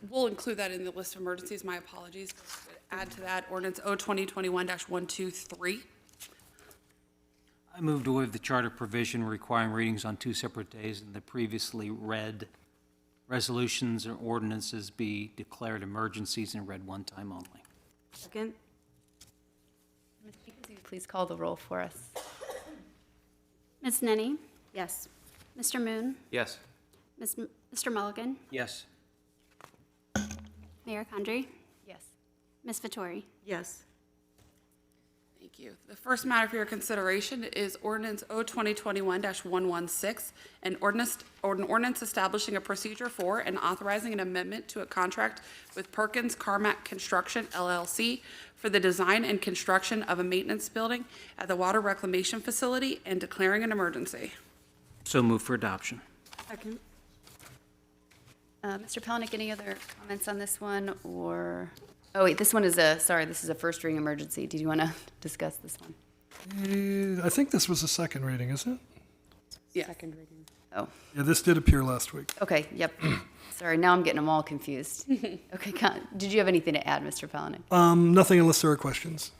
We'll include that in the list of emergencies, my apologies. Add to that Ordinance O-2021-123. I move to waive the charter provision requiring readings on 2 separate days and the previously read resolutions or ordinances be declared emergencies and read one time only. Second. Ms. Jenkins, will you please call the roll for us? Ms. Nenny, Yes. Mr. Moon, Yes. Mr. Mulligan, Yes. Mayor Condrey, Yes. Ms. Vittori. Yes. Thank Thank you. The first matter for your consideration is Ordinance O-2021-116, an ordinance establishing a procedure for and authorizing an amendment to a contract with Perkins Carmack Construction LLC for the design and construction of a maintenance building at the Water Reclamation Facility and declaring an emergency. So move for adoption. Second. Mr. Palanick, any other comments on this one, or, oh wait, this one is this is a first reading emergency. Did you want to discuss this one? I think this was a second reading, isn't it? Yes. Second reading. Oh, Yeah, this did appear last week. okay, yep. Sorry, now I'm getting them all confused. Okay, did you have anything to add, Mr. Palanick? Nothing unless there are questions.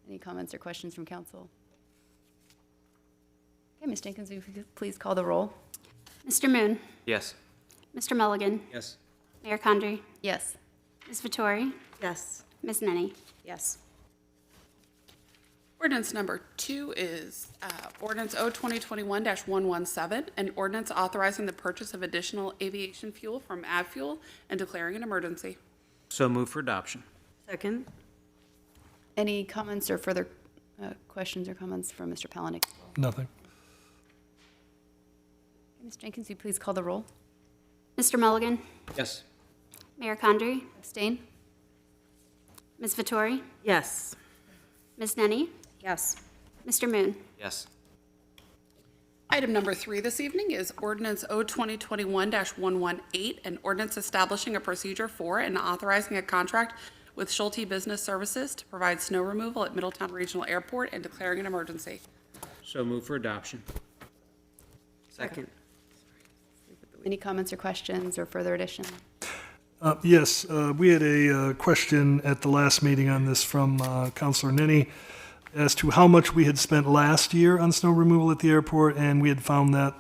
Any comments or questions from council? Okay, Ms. Jenkins, if you could please call the roll. Mr. Moon, Yes. Mr. Mulligan, Yes. Mayor Condrey, Yes. Ms. Vettori, Yes. Ms. Nenny. Yes. Ordinance number 2 is Ordinance O-2021-117, an ordinance authorizing the purchase of additional aviation fuel from AvFuel and declaring an emergency. So move for adoption. Second. Any comments or further questions or comments from Mr. Palanick? Nothing. Ms. Jenkins, will you please call the roll? Mr. Mulligan, Yes. Mayor Condrey, Abstain? Ms. Vettori, Yes. Ms. Nenny, Yes. Mr. Moon. Yes. Item number 3 this evening is Ordinance O-2021-118, an ordinance establishing a procedure for and authorizing a contract with Schulte Business Services to provide snow removal at Middletown Regional Airport and declaring an emergency. So move for adoption. Second. Any comments or questions or further addition? Yes, we had a question at the last meeting on this from Councilor Nenny as to how much we had spent last year on snow removal at the airport, and we had found that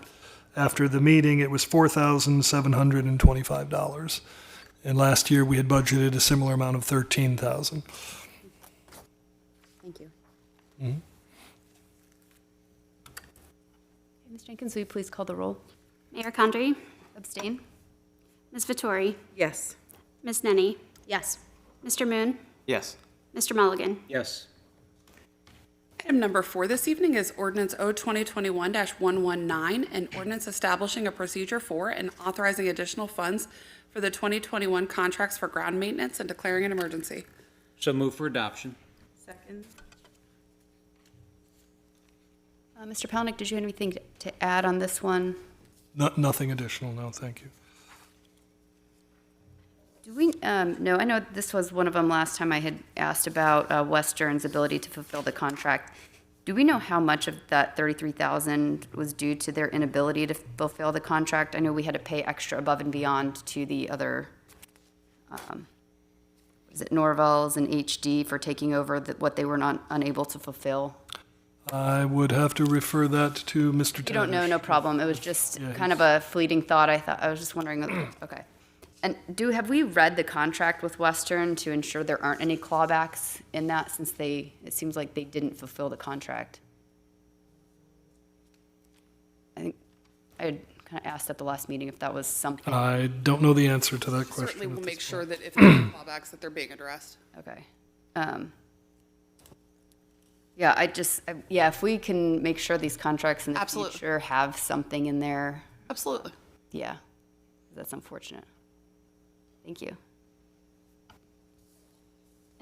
after the meeting, it was $4,725. And last year, we had budgeted a similar amount of $13,000. Thank you. Ms. Jenkins, will you please call the roll? Mayor Condrey, Abstain? Ms. Vettori, Yes. Ms. Nenny, Yes. Mr. Moon, Yes. Mr. Mulligan. Yes. Item number 4 this evening is Ordinance O-2021-119, an ordinance establishing a procedure for and authorizing additional funds for the 2021 contracts for ground maintenance and declaring an emergency. So move for adoption. Second. Mr. Palanick, did you have anything to add on this one? Nothing additional, no, thank you. Do we, no, I know this was one of them last time I had asked about Western's ability to fulfill the contract. Do we know how much of that $33,000 was due to their inability to fulfill the contract? I know we had to pay extra above and beyond to the other, is it Norvell's and HD for taking over what they were not unable to fulfill? I would have to refer that to Mr. You don't know, Tavish. no problem. It was just Yeah, kind of a fleeting thought. I was just wondering, okay. And have we read the contract with Western to ensure there aren't any clawbacks in that, since it seems like they didn't fulfill the contract? I think I had kind of asked at the last meeting if that was something. I don't know the answer to that question. Certainly at we'll this make sure point. that if there are clawbacks, that they're being addressed. Okay. Yeah, if we can make sure these contracts in the Absolutely. future have something in there, Absolutely. yeah, that's unfortunate. Thank you.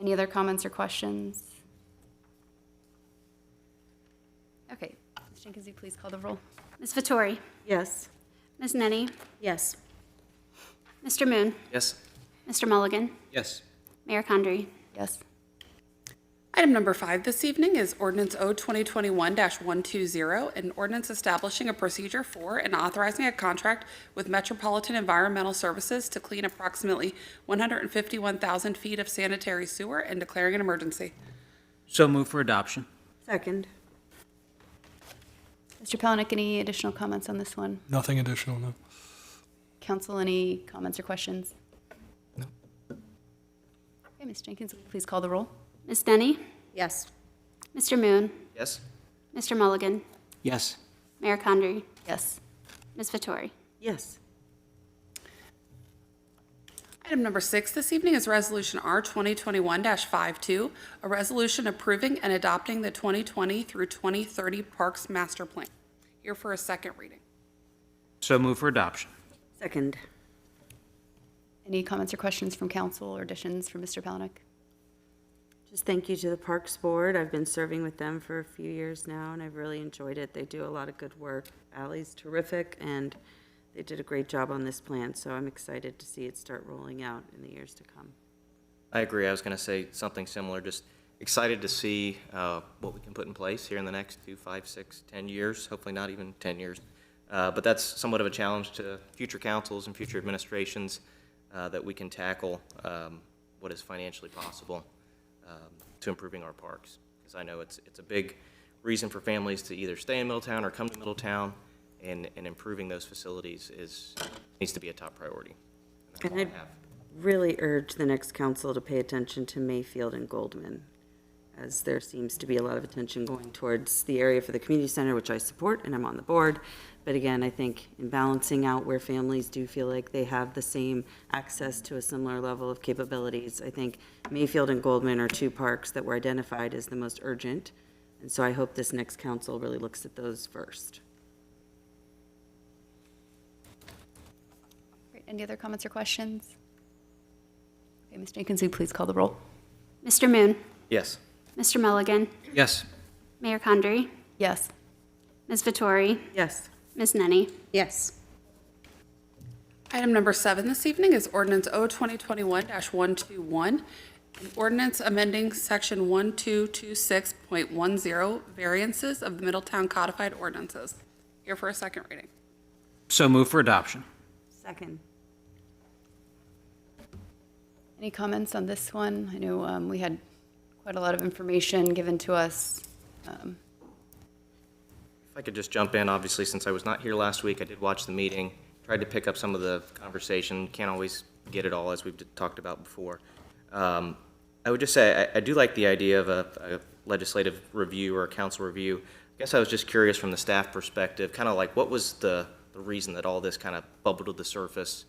Any other comments or questions? Okay, Ms. Jenkins, will you please call the roll? Ms. Vettori, Yes. Ms. Nenny, Yes. Mr. Moon, Yes. Mr. Mulligan, Yes. Mayor Condrey. Yes. Item number 5 this evening is Ordinance O-2021-120, an ordinance establishing a procedure for and authorizing a contract with Metropolitan Environmental Services to clean approximately 151,000 feet of sanitary sewer and declaring an emergency. So move for adoption. Second. Mr. Palanick, any additional comments on this one? Nothing additional, no. Council, any comments or questions? No. Okay, Ms. Jenkins, will you please call the roll? Ms. Nenny, Yes. Mr. Moon, Yes. Mr. Mulligan, Yes. Mayor Condrey, Yes. Ms. Vettori. Yes. Item number 6 this evening is Resolution R 2021-52, a resolution approving and adopting the 2020 through 2030 Parks Master Plan. Here for a second reading. So move for adoption. Second. Any comments or questions from council or additions from Mr. Palaniuk? Just thank you to the Parks Board. I've been serving with them for a few years now, and I've really enjoyed it. They do a lot of good work. Ally's terrific, and they did a great job on this plan, so I'm excited to see it start rolling out in the years to come. I agree. I was going to say something similar. Just excited to see what we can put in place here in the next 2, 5, 6, 10 years, hopefully not even 10 years. But that's somewhat of a challenge to future councils and future administrations that we can tackle what is financially possible to improving our parks. Because I know it's a big reason for families to either stay in Middletown or come to Middletown, and improving those facilities needs to be a top priority. And that's all I And have. really urge the next council to pay attention to Mayfield and Goldman, as there seems to be a lot of attention going towards the area for the community center, which I support, and I'm on the board. But again, I think in balancing out where families do feel like they have the same access to a similar level of capabilities, I think Mayfield and Goldman are two parks that were identified as the most urgent. And so I hope this next council really looks at those first. Great. Any other comments or questions? Okay, Ms. Jenkins, will you please call the roll? Mr. Moon, Yes. Mr. Mulligan, Yes. Mayor Condrey, Yes. Ms. Vettori, Yes. Ms. Nenny. Yes. Item number 7 this evening is Ordinance O 2021-121, an ordinance amending Section 1226.10 variances of the Middletown Codified Ordinances. Here for a second reading. So move for adoption. Second. Any comments on this one? I know we had quite a lot of information given to us. If I could just jump in, obviously, since I was not here last week, I did watch the meeting, tried to pick up some of the conversation, can't always get it all, as we've talked about before. I would just say, I do like the idea of a legislative review or a council review. I guess I was just curious from the staff perspective, kind of like, what was the reason that all this kind of bubbled to the surface?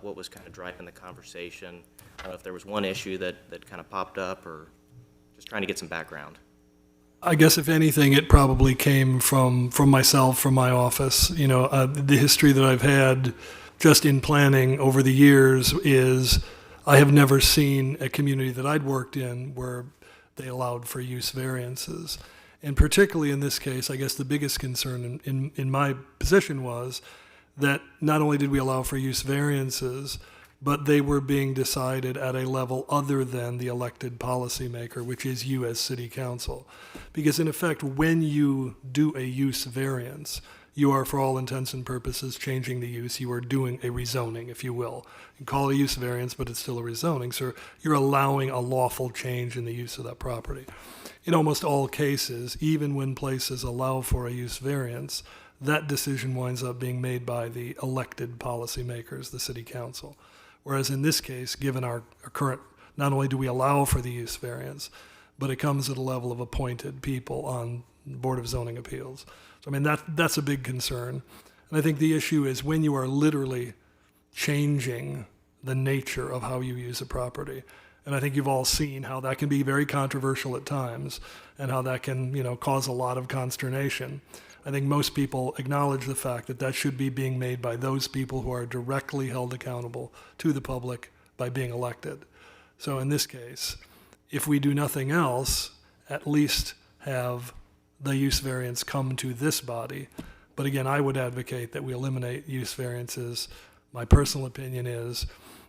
What was kind of driving the conversation? I don't know if there was one issue that kind of popped up, or just trying to get some background. I guess if anything, it probably came from myself, from my office. You know, the history that I've had just in planning over the years is I have never seen a community that I'd worked in where they allowed for use variances. And particularly in this case, I guess the biggest concern in my position was that not only did we allow for use variances, but they were being decided at a level other than the elected policymaker, which is you as city council. Because in effect, when you do a use variance, you are, for all intents and purposes, changing the use. You are doing a rezoning, if you will. You call it a use variance, but it's still a rezoning. So you're allowing a lawful change in the use of that property. In almost all cases, even when places allow for a use variance, that decision winds up being made by the elected policymakers, the city council. Whereas in this case, given our current, not only do we allow for the use variance, but it comes at a level of appointed people on the Board of Zoning Appeals. So, I mean, that's a big concern. And I think the issue is when you are literally changing the nature of how you use a property. And I think you've all seen how that can be very controversial at times and how that can, cause a lot of consternation. I think most people acknowledge the fact that that should be being made by those people who are directly held accountable to the public by being elected. So in this case, if we do nothing else, at least have the use variance come to this body. But again, I would advocate that we eliminate use variances. My personal opinion is,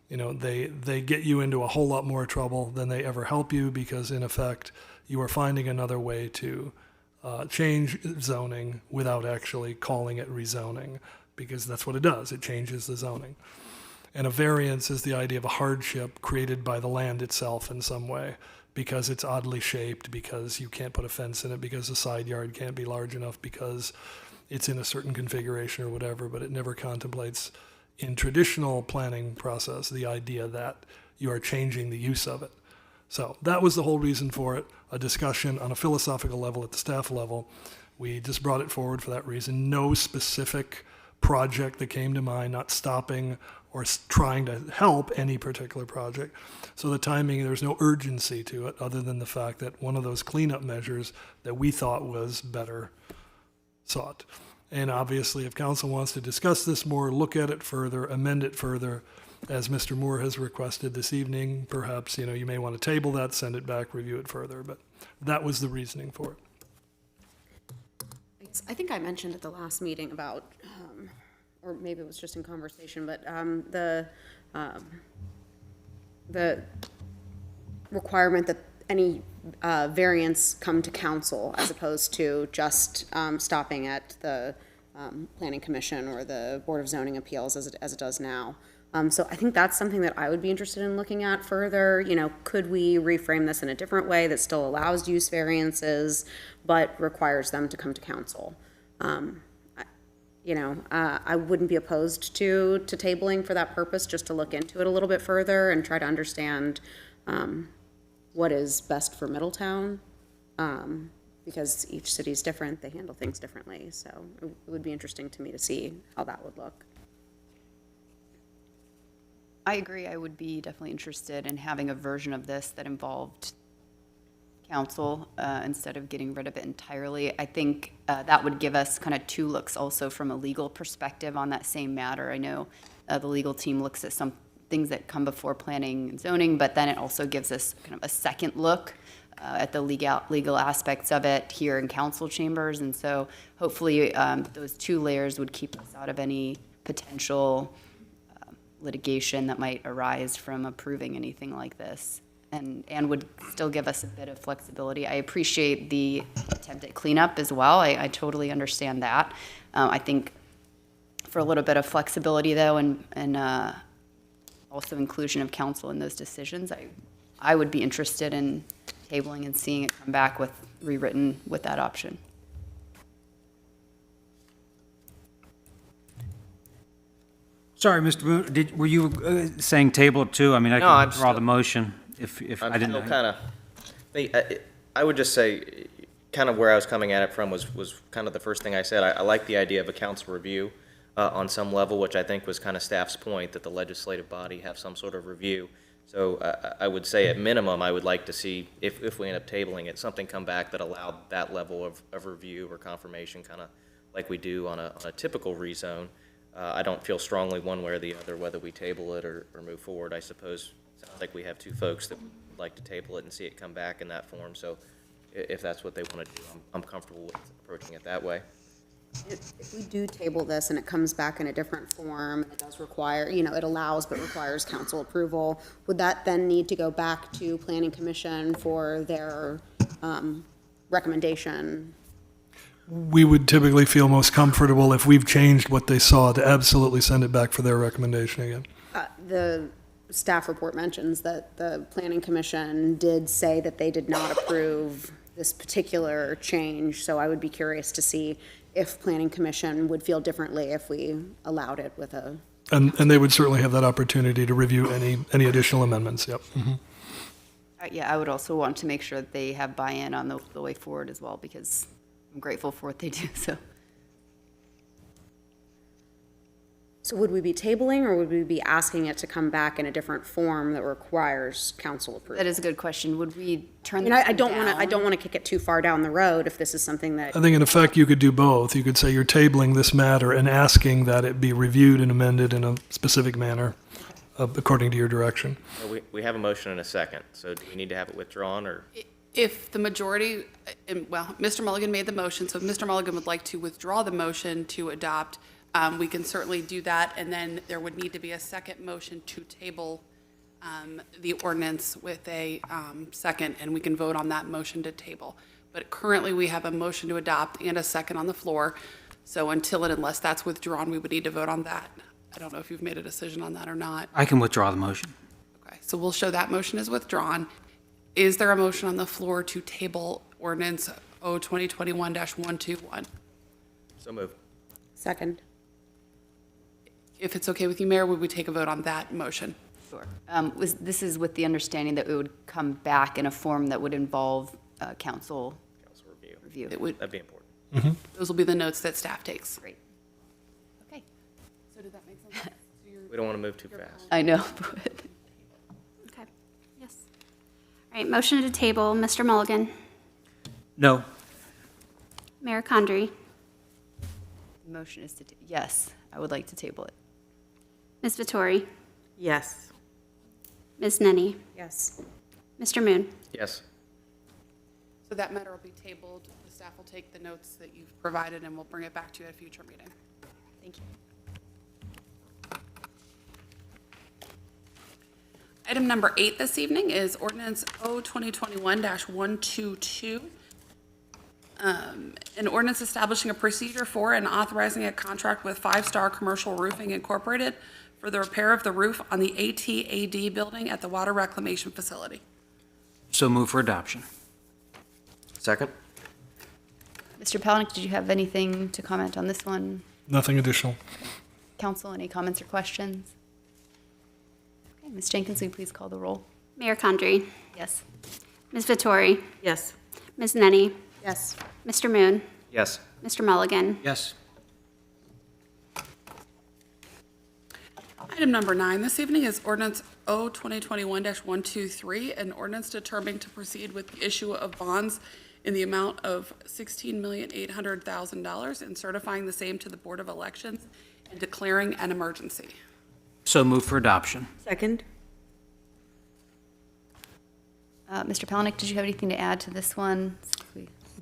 they get you into a whole lot more trouble than they ever help you, because in effect, you are finding another way to change zoning without actually calling it rezoning, because that's what it does. It changes the zoning. And a variance is the idea of a hardship created by the land itself in some way, because it's oddly shaped, because you can't put a fence in it, because the side yard can't be large enough, because it's in a certain configuration or whatever, but it never contemplates in traditional planning process the idea that you are changing the use of it. So that was the whole reason for it, a discussion on a philosophical level at the staff level. We just brought it forward for that reason. No specific project that came to mind, not stopping or trying to help any particular project. So the timing, there's no urgency to it, other than the fact that one of those cleanup measures that we thought was better sought. And obviously, if council wants to discuss this more, look at it further, amend it further, as Mr. Moore has requested this evening, perhaps, you may want to table that, send it back, review it further, but that was the reasoning for it. I think I mentioned at the last meeting about, or maybe it was just in conversation, but the requirement that any variance come to council as opposed to just stopping at the planning commission or the Board of Zoning Appeals as it does now. So I think that's something that I would be interested in looking at further. Could we reframe this in a different way that still allows use variances, but requires them to come to council? I wouldn't be opposed to tabling for that purpose, just to look into it a little bit further and try to understand what is best for Middletown, because each city is different, they handle things differently. So it would be interesting to me to see how that would look. I agree. I would be definitely interested in having a version of this that involved council instead of getting rid of it entirely. I think that would give us kind of two looks also from a legal perspective on that same matter. I know the legal team looks at some things that come before planning and zoning, but then it also gives us kind of a second look at the legal aspects of it here in council chambers. And so hopefully those two layers would keep us out of any potential litigation that might arise from approving anything like this, and would still give us a bit of flexibility. I appreciate the attempt at cleanup as well. I totally understand that. I think for a little bit of flexibility though, and also inclusion of council in those decisions, I would be interested in tabling and seeing it come back with rewritten with that option. Sorry, Mr. Boone, were you saying table too? I mean, I No, I'm can draw still- the motion if I didn't know. kind of, I would just say, kind of where I was coming at it from was kind of the first thing I said. I like the idea of a council review on some level, which I think was kind of staff's point, that the legislative body have some sort of review. So I would say at minimum, I would like to see, if we end up tabling it, something come back that allowed that level of review or confirmation, kind of like we do on a typical rezone. I don't feel strongly one way or the other whether we table it or move forward. I suppose it sounds like we have two folks that would like to table it and see it come back in that form. So if that's what they want to do, I'm comfortable with approaching it that way. If we do table this and it comes back in a different form, it does require, it allows but requires council approval, would that then need to go back to planning commission for their recommendation? We would typically feel most comfortable if we've changed what they saw to absolutely send it back for their recommendation again. The staff report mentions that the planning commission did say that they did not approve this particular change, so I would be curious to see if planning commission would feel differently if we allowed it with a. And they would certainly have that opportunity to review any additional amendments, yep. Mhm. Yeah, I would also want to make sure that they have buy-in on the way forward as well, because I'm grateful for what they do, so. So would we be tabling, or would we be asking it to come back in a different form that requires council approval? That is a good question. Would we turn I mean, this I don't want to, down? I don't want to kick it too far down the road if this is something that. I think in effect, you could do both. You could say you're tabling this matter and asking that it be reviewed and amended in a specific manner, according to your direction. Well, we have a motion and a second, so do we need to have it withdrawn, or? If the majority, well, Mr. Mulligan made the motion, so if Mr. Mulligan would like to withdraw the motion to adopt, we can certainly do that, and then there would need to be a second motion to table the ordinance with a second, and we can vote on that motion to table. But currently, we have a motion to adopt and a second on the floor, so until and unless that's withdrawn, we would need to vote on that. I don't know if you've made a decision on that or not. I can withdraw the motion. Okay, so we'll show that motion is withdrawn. Is there a motion on the floor to table ordinance 2021-121? So moved. Second. If it's okay with you, Mayor, would we take a vote on that motion? Sure. This is with the understanding that it would come back in a form that would involve council Council review. review. It would, That'd be important. those will be the notes that staff takes. Great. Okay. We don't want to move too fast. I know. Okay, yes. All right, motion to table, Mr. Mulligan, No. Mayor Condrey, Motion is to, yes, I would like to table it. Ms. Vettori, Yes. Ms. Nenny, Yes. Mr. Moon. Yes. So that matter will be tabled. The staff will take the notes that you've provided and we'll bring it back to you at a future meeting. Thank you. Item number 8 this evening is Ordinance O-2021-122. An ordinance establishing a procedure for and authorizing a contract with Five Star Commercial Roofing Incorporated for the repair of the roof on the ATAD building at the Water Reclamation Facility. So move for adoption. Second? Mr. Palanick, did you have anything to comment on this one? Nothing additional. Council, any comments or questions? Okay, Ms. Jenkins, will you please call the roll? Mayor Condrey, Yes. Ms. Vettori, Yes. Ms. Nenny, Yes. Mr. Moon, Yes. Mr. Mulligan. Yes. Item number 9 this evening is Ordinance O-2021-123, an ordinance determining to proceed with the issue of bonds in the amount of $16,800,000 and certifying the same to the Board of Elections and declaring an emergency. So move for adoption. Second? Mr. Palanick, did you have anything to add to this one?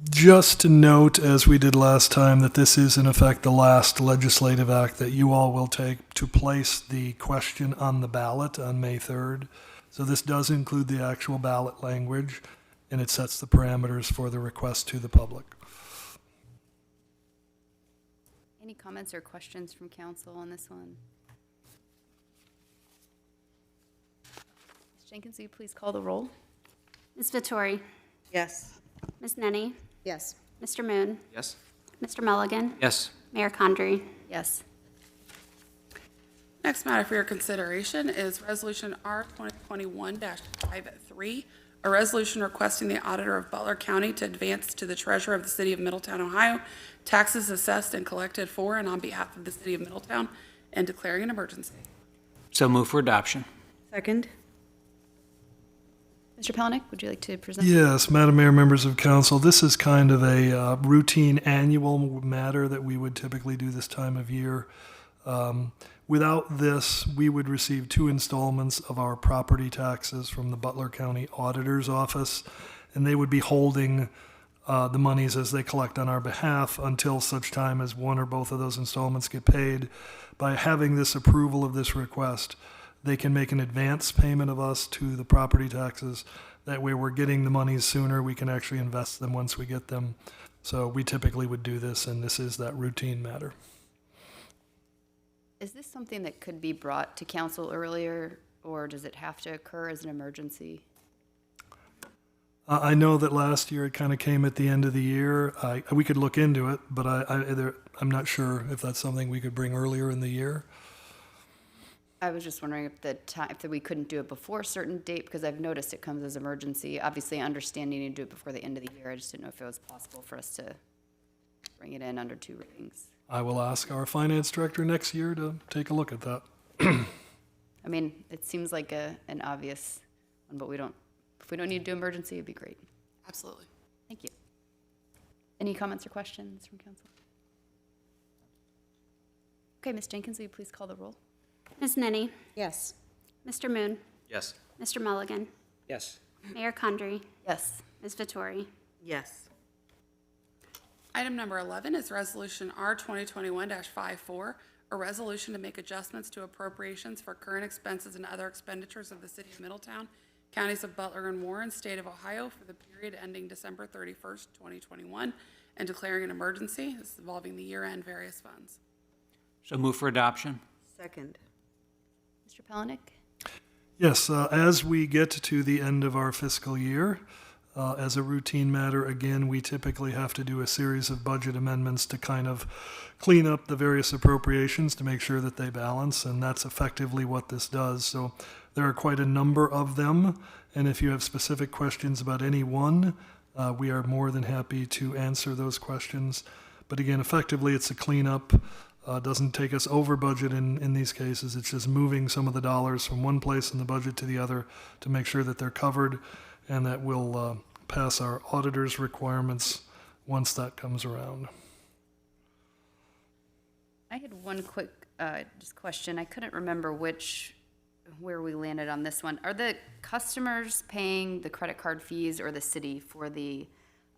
Just to note, as we did last time, that this is in effect the last legislative act that you all will take to place the question on the ballot on May 3rd. So this does include the actual ballot language, and it sets the parameters for the request to the public. Any comments or questions from council on this one? Ms. Jenkins, will you please call the roll? Ms. Vettori, Yes. Ms. Nenny, Yes. Mr. Moon, Yes. Mr. Mulligan, Yes. Mayor Condrey. Yes. Next matter for your consideration is Resolution R 2021-53, a resolution requesting the auditor of Butler County to advance to the treasurer of the city of Middletown, Ohio, taxes assessed and collected for and on behalf of the city of Middletown and declaring an emergency. So move for adoption. Second? Mr. Palanick, would you like to present? Yes, Madam Mayor, members of council, this is kind of a routine annual matter that we would typically do this time of year. Without this, we would receive 2 installments of our property taxes from the Butler County Auditor's Office, and they would be holding the monies as they collect on our behalf until such time as one or both of those installments get paid. By having this approval of this request, they can make an advance payment of us to the property taxes. That way we're getting the monies sooner. We can actually invest them once we get them. So we typically would do this, and this is that routine matter. Is this something that could be brought to council earlier, or does it have to occur as an emergency? I know that last year it kind of came at the end of the year. We could look into it, but I'm not sure if that's something we could bring earlier in the year. I was just wondering if if we couldn't do it before a certain date, because I've noticed it comes as emergency. Obviously, understanding you do it before the end of the year, I just didn't know if it was possible for us to bring it in under 2 readings. I will ask our finance director next year to take a look at that. I mean, it seems like an obvious one, but if we don't need to do emergency, it'd be great. Absolutely. Thank you. Any comments or questions from council? Okay, Ms. Jenkins, will you please call the roll? Ms. Nenny, Yes. Mr. Moon, Yes. Mr. Mulligan, Yes. Mayor Condrey, Yes. Ms. Vettori. Yes. Item number 11 is Resolution R 2021-54, a resolution to make adjustments to appropriations for current expenses and other expenditures of the city of Middletown, counties of Butler and Warren, state of Ohio, for the period ending December 31st, 2021, and declaring an emergency. This is involving the year-end various funds. So move for adoption. Second? Mr. Palanick? Yes, as we get to the end of our fiscal year, as a routine matter, again, we typically have to do a series of budget amendments to kind of clean up the various appropriations to make sure that they balance, and that's effectively what this does. So there are quite a number of them, and if you have specific questions about any one, we are more than happy to answer those questions. But again, effectively, it's a cleanup Doesn't take us over budget in these cases. It's just moving some of the dollars from one place in the budget to the other to make sure that they're covered and that we'll pass our auditor's requirements once that comes around. I had one quick just question. I couldn't remember where we landed on this one. Are the customers paying the credit card fees or the city for the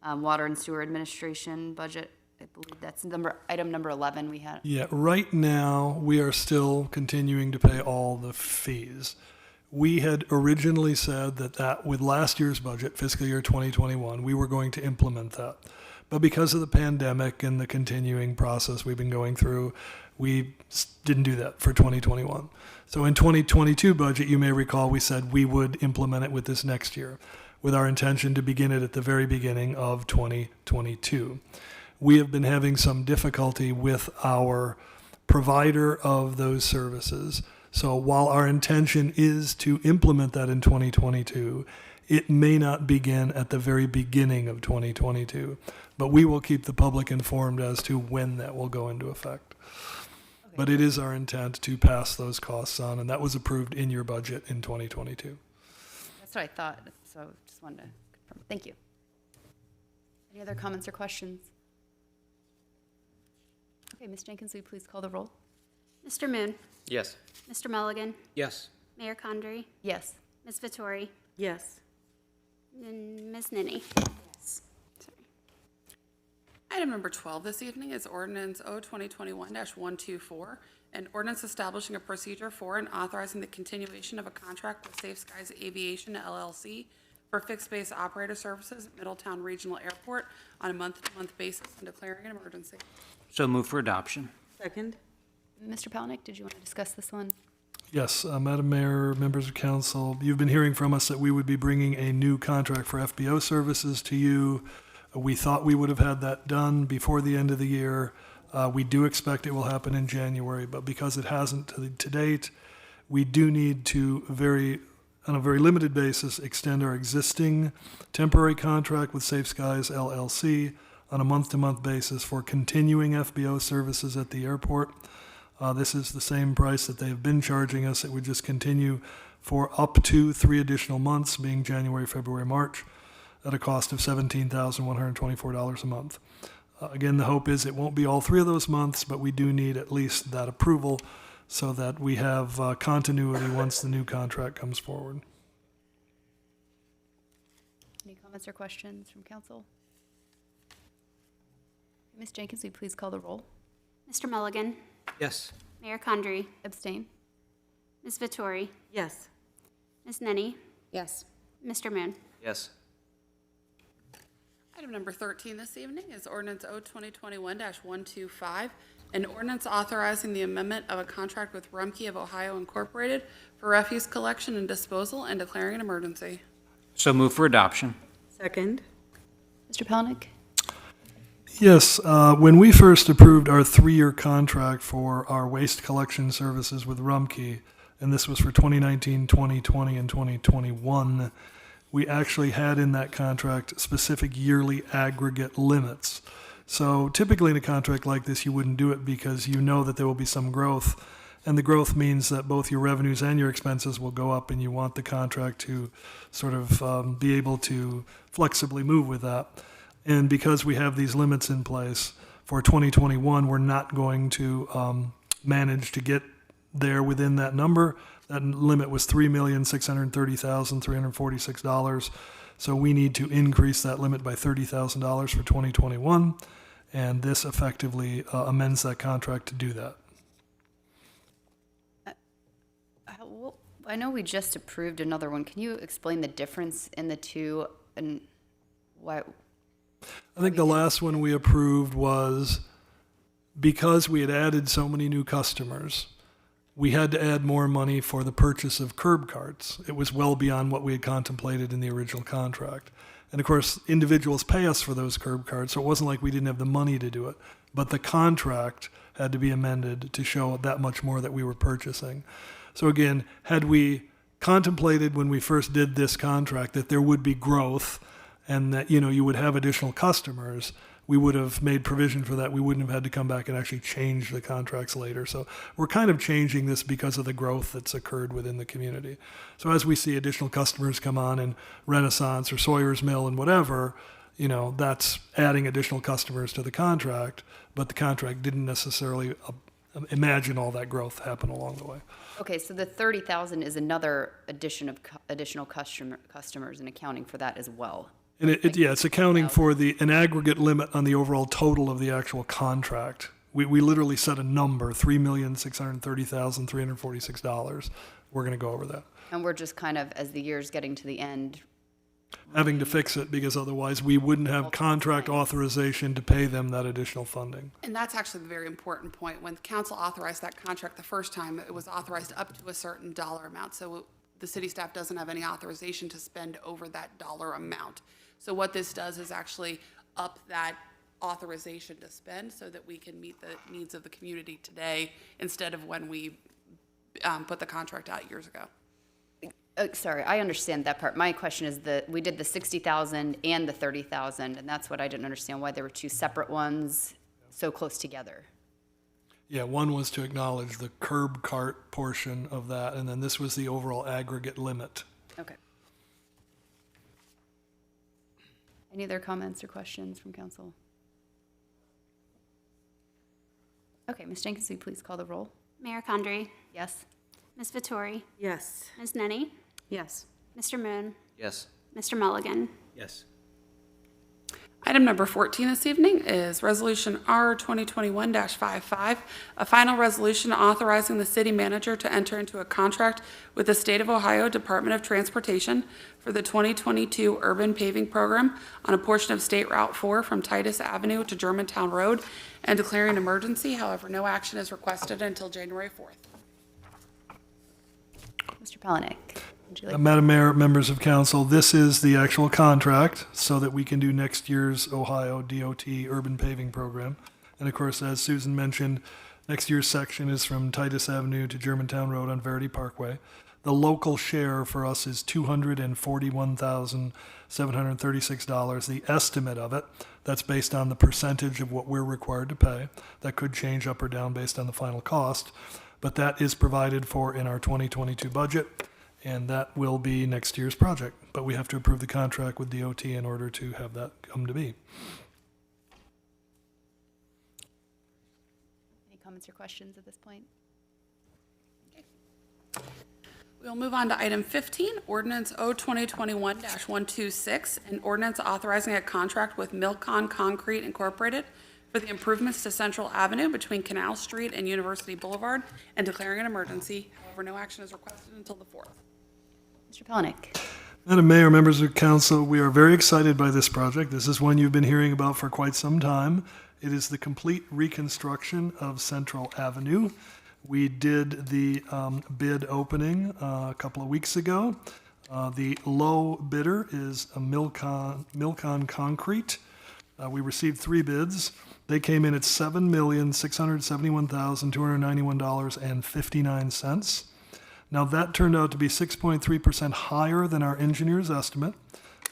water and sewer administration budget? I believe that's item number 11 we had. Yeah, right now, we are still continuing to pay all the fees. We had originally said that with last year's budget, fiscal year 2021, we were going to implement that. But because of the pandemic and the continuing process we've been going through, we didn't do that for 2021. So in 2022 budget, you may recall, we said we would implement it with this next year, with our intention to begin it at the very beginning of 2022. We have been having some difficulty with our provider of those services. So while our intention is to implement that in 2022, it may not begin at the very beginning of 2022. But we will keep the public informed as to when that will go into effect. Okay. But it is our intent to pass those costs on, and that was approved in your budget in 2022. That's what I thought, so I just wanted to confirm. Thank you. Any other comments or questions? Okay, Ms. Jenkins, will you please call the roll? Mr. Moon? Yes. Mr. Mulligan? Yes. Mayor Condrey? Yes. Ms. Vettori? Yes. And Ms. Ninny? Sorry. Item number 12 this evening is Ordinance O-2021-124, an ordinance establishing a procedure for and authorizing the continuation of a contract with Safe Skies Aviation LLC for fixed-base operator services at Middletown Regional Airport on a month-to-month basis and declaring an emergency. So move for adoption. Second? Mr. Palanick, did you want to discuss this one? Yes, Madam Mayor, members of council, you've been hearing from us that we would be bringing a new contract for FBO services to you. We thought we would have had that done before the end of the year. We do expect it will happen in January, but because it hasn't to date, we do need to on a very limited basis, extend our existing temporary contract with Safe Skies LLC on a month-to-month basis for continuing FBO services at the airport. This is the same price that they've been charging us. It would just continue for up to 3 additional months, being January, February, March, at a cost of $17,124 a month. Again, the hope is it won't be all 3 of those months, but we do need at least that approval so that we have continuity once the new contract comes forward. Any comments or questions from council? Ms. Jenkins, will you please call the roll? Mr. Mulligan? Yes. Mayor Condrey? Abstain? Ms. Vettori? Yes. Ms. Ninny? Yes. Mr. Moon? Yes. Item number 13 this evening is Ordinance O-2021-125, an ordinance authorizing the amendment of a contract with Rumpke of Ohio Incorporated for refuse collection and disposal and declaring an emergency. So move for adoption. Second? Mr. Palanick? Yes, when we first approved our 3-year contract for our waste collection services with Rumpke, and this was for 2019, 2020, and 2021, we actually had in that contract specific yearly aggregate limits. So typically in a contract like this, you wouldn't do it because you know that there will be some growth, and the growth means that both your revenues and your expenses will go up, and you want the contract to sort of be able to flexibly move with that. And because we have these limits in place for 2021, we're not going to manage to get there within that number. That limit was $3,630,346. So we need to increase that limit by $30,000 for 2021. And this effectively amends that contract to do that. Well, I know we just approved another one. Can you explain the difference in the two and why? I think the last one we approved was because we had added so many new customers, we had to add more money for the purchase of curb carts. It was well beyond what we had contemplated in the original contract. And of course, individuals pay us for those curb carts, so it wasn't like we didn't have the money to do it. But the contract had to be amended to show that much more that we were purchasing. So again, had we contemplated when we first did this contract that there would be growth and that, you know, you would have additional customers, we would have made provision for that. We wouldn't have had to come back and actually change the contracts later. So we're kind of changing this because of the growth that's occurred within the community. So as we see additional customers come on in Renaissance or Sawyer's Mill and whatever, you know, that's adding additional customers to the contract, but the contract didn't necessarily imagine all that growth happen along the way. Okay, so the 30,000 is another addition of additional customers and accounting for that as well. And it's accounting for an aggregate limit on the overall total of the actual contract. We literally set a number, $3,630,346. We're going to go over that. And we're just kind of, as the year's getting to the end, Having to fix it because otherwise we wouldn't have contract authorization to pay them that additional funding. And that's actually the very important point. When the council authorized that contract the first time, it was authorized up to a certain dollar amount. So the city staff doesn't have any authorization to spend over that dollar amount. So what this does is actually up that authorization to spend so that we can meet the needs of the community today instead of when we put the contract out years ago. sorry, I understand that part. My question is that we did the 60,000 and the 30,000, and that's what I didn't understand, why there were two separate ones so close together. Yeah, one was to acknowledge the curb cart portion of that, and then this was the overall aggregate limit. Okay. Any other comments or questions from council? Okay, Ms. Jenkins, will you please call the roll? Mayor Condrey, Yes? Ms. Vittori, Yes. Ms. Nenny, Yes. Mr. Moon, Yes. Mr. Mulligan. Yes. Item number 14 this evening is Resolution R 2021-55, a final resolution authorizing the city manager to enter into a contract with the State of Ohio Department of Transportation for the 2022 urban paving program on a portion of State Route 4 from Titus Avenue to Germantown Road and declaring an emergency. However, no action is requested until January 4th. Mr. Palanick, would you like? Madam Mayor, members of council, this is the actual contract so that we can do next year's Ohio DOT urban paving program. And of course, as Susan mentioned, next year's section is from Titus Avenue to Germantown Road on Verity Parkway. The local share for us is $241,736. The estimate of it, that's based on the percentage of what we're required to pay. That could change up or down based on the final cost, but that is provided for in our 2022 budget, and that will be next year's project. But we have to approve the contract with DOT in order to have that come to be. Any comments or questions at this point? We'll move on to item 15, Ordinance O 2021-126, an ordinance authorizing a contract with Milcon Concrete Incorporated for the improvements to Central Avenue between Canal Street and University Boulevard and declaring an emergency. However, no action is requested until the 4th. Mr. Palanick? Madam Mayor, members of council, we are very excited by this project. This is one you've been hearing about for quite some time. It is the complete reconstruction of Central Avenue. We did the bid opening a couple of weeks ago. The low bidder is a Milcon Concrete. We received 3 bids. They came in at $7,671,291.59. Now, that turned out to be 6.3% higher than our engineer's estimate,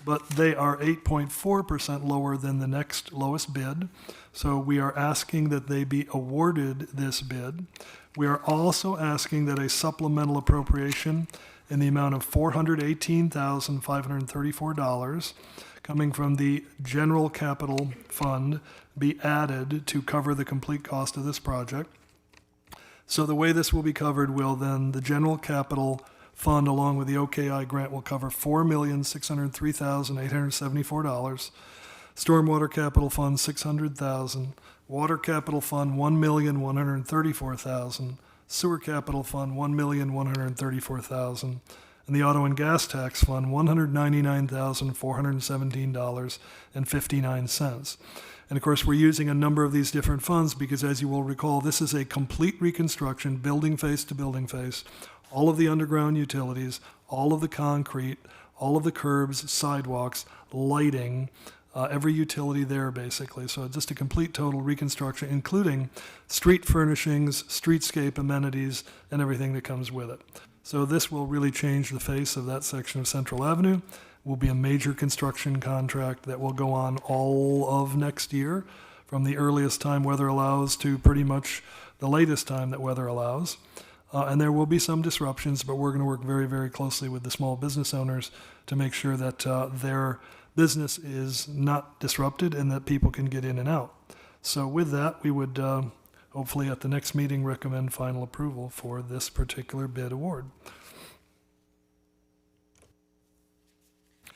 but they are 8.4% lower than the next lowest bid. So we are asking that they be awarded this bid. We are also asking that a supplemental appropriation in the amount of $418,534 coming from the General Capital Fund be added to cover the complete cost of this project. So the way this will be covered will then, the General Capital Fund along with the OKI grant will cover $4,603,874. Stormwater Capital Fund, $600,000. Water Capital Fund, $1,134,000. Sewer Capital Fund, $1,134,000. And the Auto and Gas Tax Fund, $199,417.59. And of course, we're using a number of these different funds because, as you will recall, this is a complete reconstruction, building face to building face. All of the underground utilities, all of the concrete, all of the curbs, sidewalks, lighting, every utility there, basically. So just a complete total reconstruction, including street furnishings, streetscape amenities, and everything that comes with it. So this will really change the face of that section of Central Avenue. will be a major construction contract that will go on all of next year, from the earliest time weather allows to pretty much the latest time that weather allows. And there will be some disruptions, but we're going to work very, very closely with the small business owners to make sure that their business is not disrupted and that people can get in and out. So with that, we would hopefully at the next meeting recommend final approval for this particular bid award.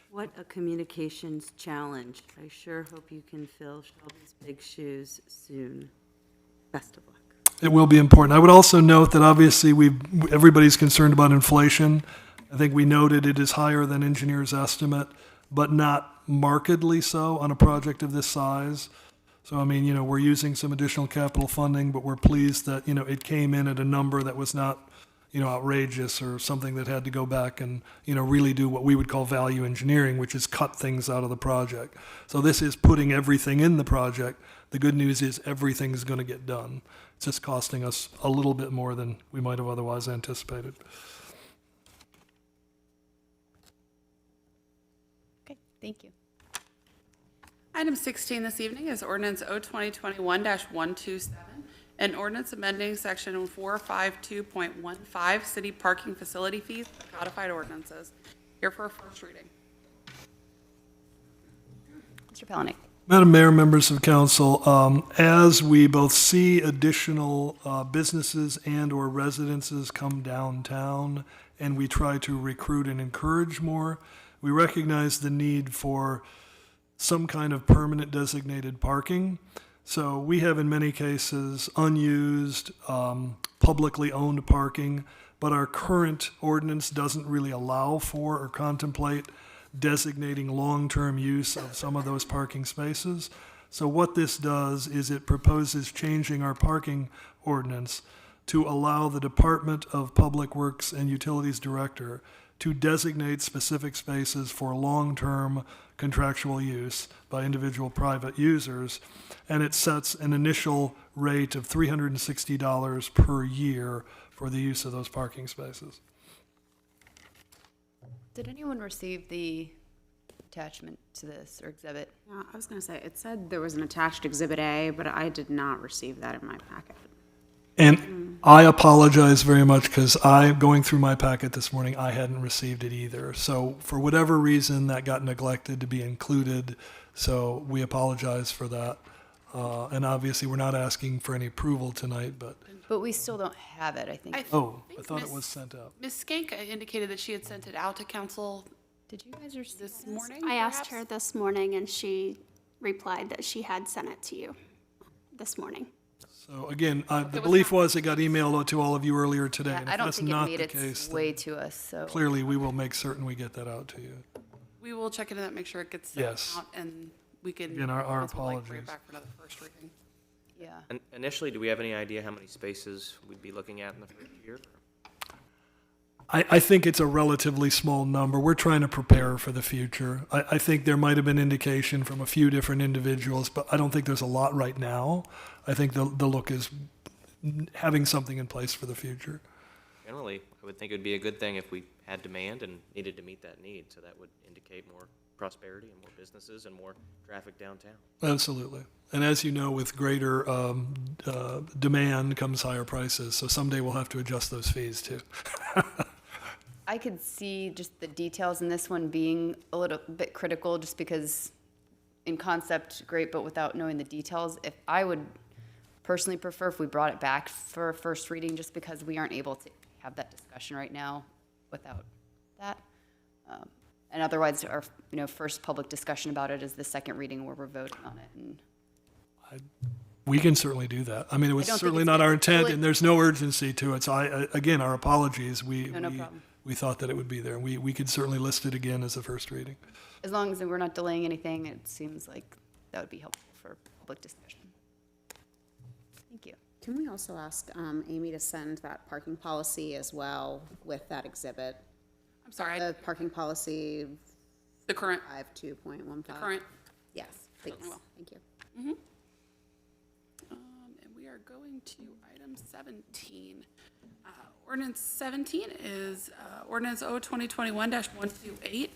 What a communications challenge. I sure hope you can fill Shelby's big shoes soon. Best of luck. It will be important. I would also note that obviously everybody's concerned about inflation. I think we noted it is higher than engineers' estimate, but not markedly so on a project of this size. So, I mean, you know, we're using some additional capital funding, but we're pleased that, you know, it came in at a number that was not, you know, outrageous or something that had to go back and, you know, really do what we would call value engineering, which is cut things out of the project. So this is putting everything in the project. The good news is everything's going to get done. It's just costing us a little bit more than we might have otherwise anticipated. Okay, thank you. Item 16 this evening is ordinance O-2021-127, an ordinance amending section 452.15, city parking facility fees, codified ordinances. Here for a first reading. Mr. Palanick. Madam Mayor, members of council, as we both see additional businesses and/or residences come downtown, and we try to recruit and encourage more, we recognize the need for some kind of permanent designated parking. So we have in many cases unused, publicly owned parking, but our current ordinance doesn't really allow for or contemplate designating long-term use of some of those parking spaces. So what this does is it proposes changing our parking ordinance to allow the Department of Public Works and Utilities Director to designate specific spaces for long-term contractual use by individual private users, and it sets an initial rate of $360 per year for the use of those parking spaces. Did anyone receive the attachment to this or exhibit? Yeah, I was going to say, it said there was an attached Exhibit A, but I did not receive that in my packet. And I apologize very much because going through my packet this morning, I hadn't received it either. So for whatever reason, that got neglected to be included. So we apologize for that. And obviously, we're not asking for any approval tonight, but, But we still don't have it, I think. I thought it was sent out. Ms. Skank indicated that she had sent it out to council Did you guys receive this this? morning, I asked perhaps? her this morning, and she replied that she had sent it to you this morning. So again, the belief was it got emailed to all of you earlier today. Yeah, And I if don't that's think it not made the its case, way then to us, so. clearly we will make certain we get that out to you. We will check into that, make sure it gets sent Yes. out, and we can. Again, our council would like to bring it apologies. back for another first reading. Yeah. And initially, do we have any idea how many spaces we'd be looking at in the first year? I think it's a relatively small number. We're trying to prepare for the future. I think there might have been indication from a few different individuals, but I don't think there's a lot right now. I think the look is having something in place for the future. Generally, I would think it would be a good thing if we had demand and needed to meet that need, so that would indicate more prosperity and more businesses and more traffic downtown. Absolutely. And as you know, with greater demand comes higher prices, so someday we'll have to adjust those fees too. I could see just the details in this one being a little bit critical, just because in concept, great, but without knowing the details. If I would personally prefer if we brought it back for a first reading, just because we aren't able to have that discussion right now without that. And otherwise, our, first public discussion about it is the second reading where we're voting on it. And We can certainly do that. I mean, it was I don't think certainly it's not our gonna intent, really- and there's no urgency to it. So again, our apologies. No problem. We thought that it would be there. We could certainly list it again as a first reading. as long as we're not delaying anything, it seems like that would be helpful for public discussion. Thank you. Can we also ask Amy to send that parking policy as well with that exhibit? I'm sorry, The parking policy the current, 52.15? current, Yes, please. Certainly will. Thank you. and we are going to item 17. Ordinance 17 is ordinance O-2021-128,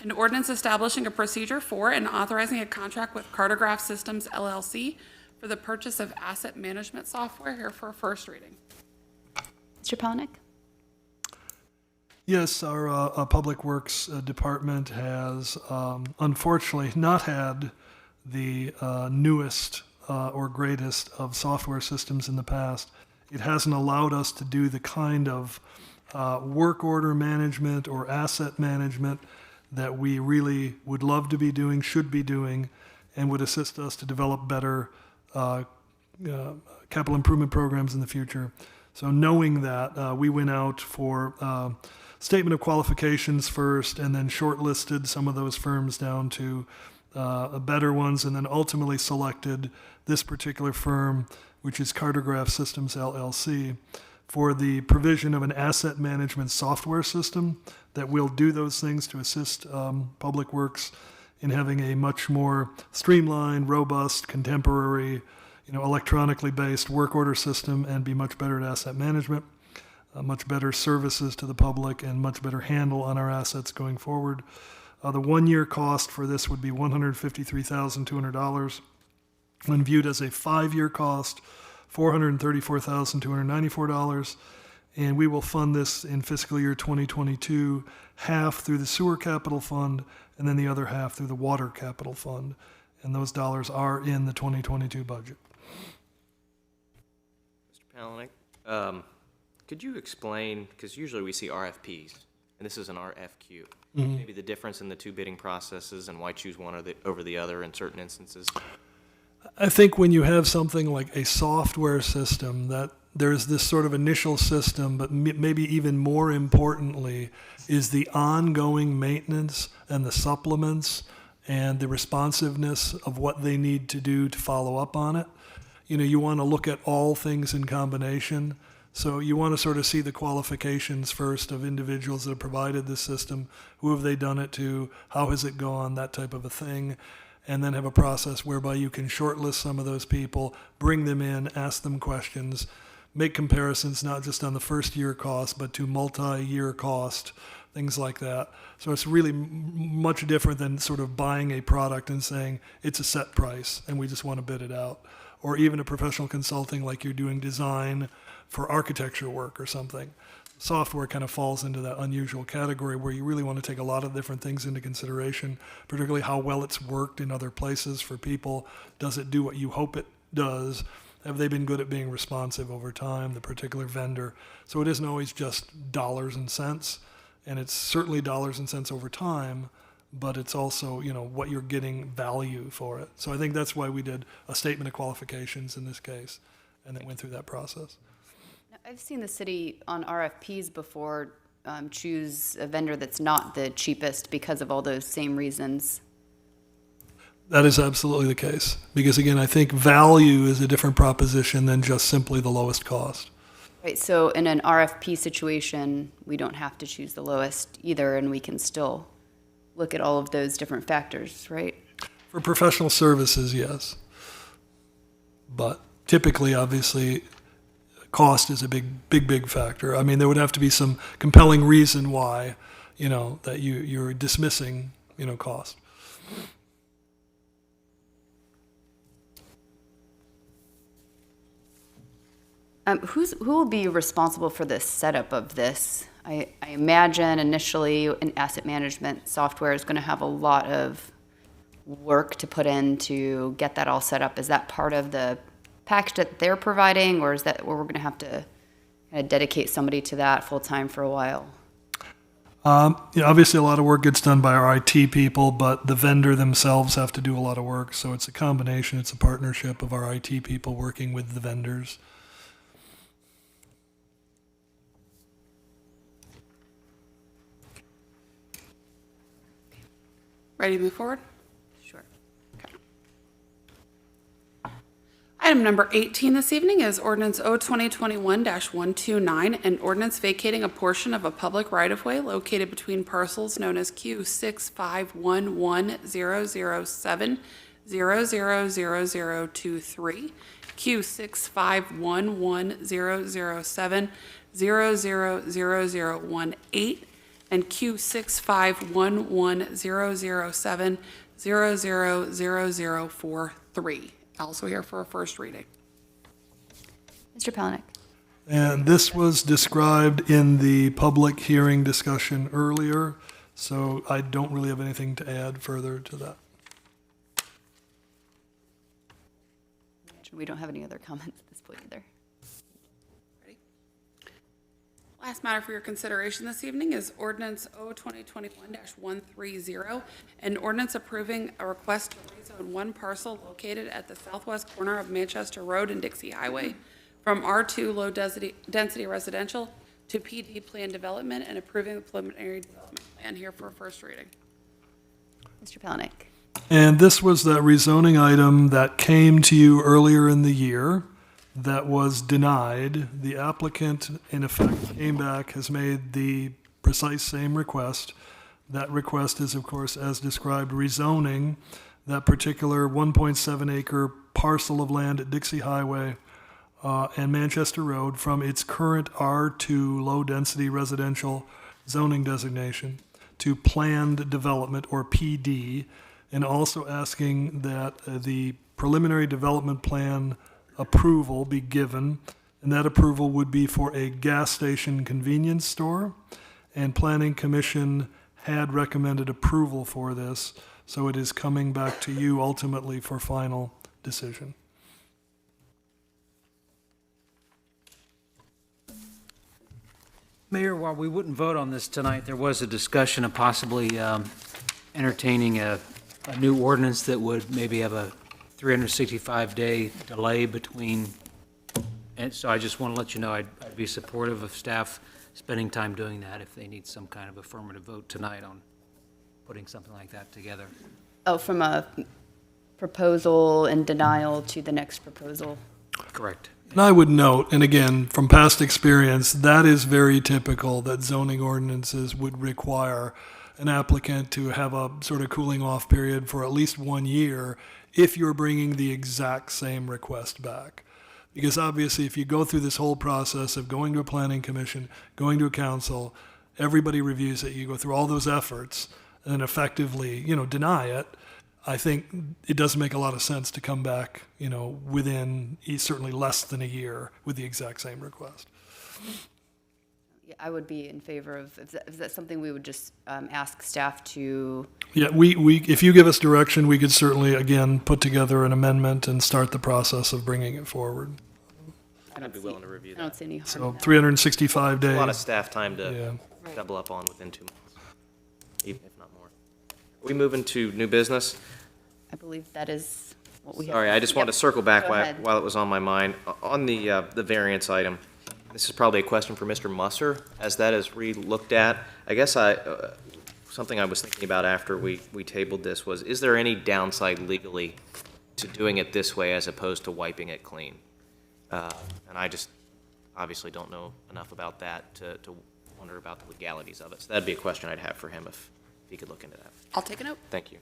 An ordinance establishing a procedure for and authorizing a contract with Cartograph Systems LLC for the purchase of asset management software, here for first reading. Mr. Palanick? Yes, our Public Works Department has unfortunately not had the newest or greatest of software systems in the past. It hasn't allowed us to do the kind of work order management or asset management that we really would love to be doing, should be doing, and would assist us to develop better capital improvement programs in the future. So knowing that, we went out for statement of qualifications first, and then shortlisted some of those firms down to better ones, and then ultimately selected this particular firm, which is Cartograph Systems LLC, for the provision of an asset management software system that will do those things to assist Public Works in having a much more streamlined, robust, contemporary, electronically based work order system, and be much better at asset management, much better services to the public, and much better handle on our assets going forward. The 1-year cost for this would be $153,200. When viewed as a 5-year cost, $434,294. And we will fund this in fiscal year 2022, half through the Sewer Capital Fund, and then the other half through the Water Capital Fund. And those dollars are in the 2022 budget. Mr. Palanick, could you explain, because usually we see RFPs, and this is an RFQ, maybe the difference in the two bidding processes and why choose one over the other in certain instances? I think when you have something like a software system, that there's this sort of initial system, but maybe even more importantly is the ongoing maintenance and the supplements and the responsiveness of what they need to do to follow up on it. You want to look at all things in combination. So you want to sort of see the qualifications first of individuals that have provided this system. Who have they done it to? How has it gone? That type of a thing. And then have a process whereby you can shortlist some of those people, bring them in, ask them questions, make comparisons not just on the first year cost, but to multi-year cost, things like that. So it's really much different than sort of buying a product and saying it's a set price and we just want to bid it out. Or even a professional consulting like you're doing design for architecture work or something. Software kind of falls into that unusual category where you really want to take a lot of different things into consideration, particularly how well it's worked in other places for people. Does it do what you hope it does? Have they been good at being responsive over time, the particular vendor? So it isn't always just dollars and cents, and it's certainly dollars and cents over time, but it's also, what you're getting value for it. So I think that's why we did a statement of qualifications in this case, and then went through that process. I've seen the city on RFPs before choose a vendor that's not the cheapest because of all those same reasons. That is absolutely the case. Because again, I think value is a different proposition than just simply the lowest cost. Right, so in an RFP situation, we don't have to choose the lowest either, and we can still look at all of those different factors, right? For professional services, yes. But typically, obviously, cost is a big factor. I mean, there would have to be some compelling reason why, that you're dismissing, cost. Who will be responsible for the setup of this? I imagine initially an asset management software is going to have a lot of work to put in to get that all set up. Is that part of the package that they're providing, or is that where we're going to have to kind of dedicate somebody to that full time for a while? Obviously a lot of work gets done by our IT people, but the vendor themselves have to do a lot of work. So it's a combination, it's a partnership of our IT people working with the vendors. Ready to move forward? Sure. Item number 18 this evening is Ordinance O 2021-129, an ordinance vacating a portion of a public right-of-way located between parcels known as Q651100000023, Q651100000018, and Q651100700043. Also here for a first reading. Mr. Palanick. And this was described in the public hearing discussion earlier, so I don't really have anything to add further to that. We don't have any other comments at this point either. Last matter for your consideration this evening is Ordinance O-2021-130, an ordinance approving a request to rezone one parcel located at the southwest corner of Manchester Road and Dixie Highway from R2 low-density residential to PD plan development and approving the preliminary development plan here for a first reading. Mr. Palanick. And this was that rezoning item that came to you earlier in the year that was denied. The applicant, in effect, came back, has made the precise same request. That request is, of course, as described, rezoning that particular 1.7 acre parcel of land at Dixie Highway and Manchester Road from its current R2 low-density residential zoning designation to planned development, or PD, and also asking that the preliminary development plan approval be given, and that approval would be for a gas station convenience store, and Planning Commission had recommended approval for this, so it is coming back to you ultimately for final decision. Mayor, while we wouldn't vote on this tonight, there was a discussion of possibly entertaining a new ordinance that would maybe have a 365-day delay between, and so I just want to let you know I'd be supportive of staff spending time doing that if they need some kind of affirmative vote tonight on putting something like that together. Oh, from a proposal and denial to the next proposal. Correct. And I would note, and again, from past experience, that is very typical that zoning ordinances would require an applicant to have a sort of cooling off period for at least 1 year if you're bringing the exact same request back. Because obviously, if you go through this whole process of going to a planning commission, going to a council, everybody reviews it, you go through all those efforts, and then effectively, deny it, I think it doesn't make a lot of sense to come back, within certainly less than a year with the exact same request. Yeah, I would be in favor of, is that something we would just ask staff to? Yeah, if you give us direction, we could certainly, again, put together an amendment and start the process of bringing it forward. I'd be willing to review I don't that. see any harm So in that. 365 days. A lot of staff time to Yeah. double up on within 2 months, even if not more. Are we moving to new business? I believe that is what we have. Sorry, I just wanted to circle back Go ahead. while it was on my mind. On the variance item, this is probably a question for Mr. Musser, as that is re-looked at. I guess something I was thinking about after we tabled this was, is there any downside legally to doing it this way as opposed to wiping it clean? And I just obviously don't know enough about that to wonder about the legalities of it. So that'd be a question I'd have for him if he could look into that. I'll take a note. Thank you.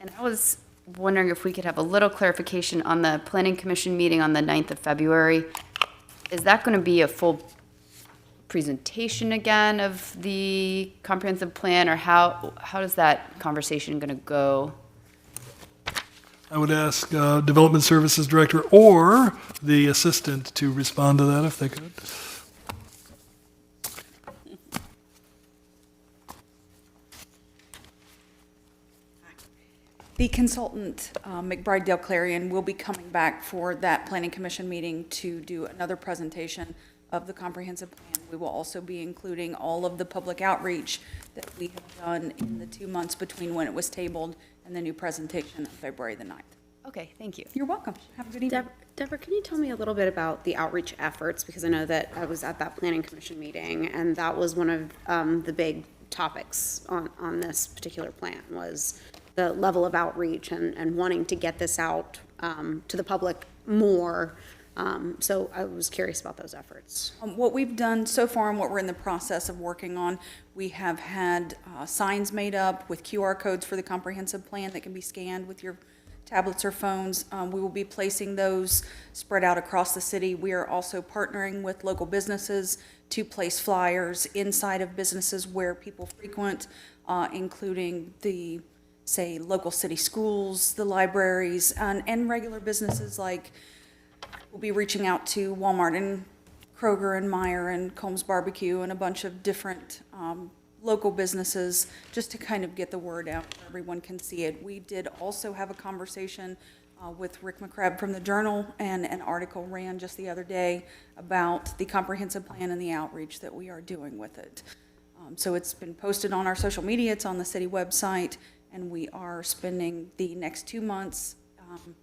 And I was wondering if we could have a little clarification on the Planning Commission meeting on the 9th of February. Is that going to be a full presentation again of the comprehensive plan, or how is that conversation going to go? I would ask Development Services Director or the Assistant to respond to that if they could. The consultant, McBride Dale Clarion, will be coming back for that Planning Commission meeting to do another presentation of the comprehensive plan. We will also be including all of the public outreach that we have done in the 2 months between when it was tabled and the new presentation on February the 9th. Okay, thank you. You're welcome. Have a good evening. Deborah, can you tell me a little bit about the outreach efforts? Because I know that I was at that planning commission meeting, and that was one of the big topics on this particular plan, was the level of outreach and wanting to get this out to the public more. So I was curious about those efforts. What we've done so far and what we're in the process of working on, we have had signs made up with QR codes for the comprehensive plan that can be scanned with your tablets or phones. We will be placing those spread out across the city. We are also partnering with local businesses to place flyers inside of businesses where people frequent, including the, say, local city schools, the libraries, and regular businesses like, we'll be reaching out to Walmart and Kroger and Meijer and Combs Barbecue and a bunch of different local businesses, just to kind of get the word out where everyone can see it. We did also have a conversation with Rick McCrabb from the Journal, and an article ran just the other day about the comprehensive plan and the outreach that we are doing with it. So it's been posted on our social media, it's on the city website, and we are spending the next 2 months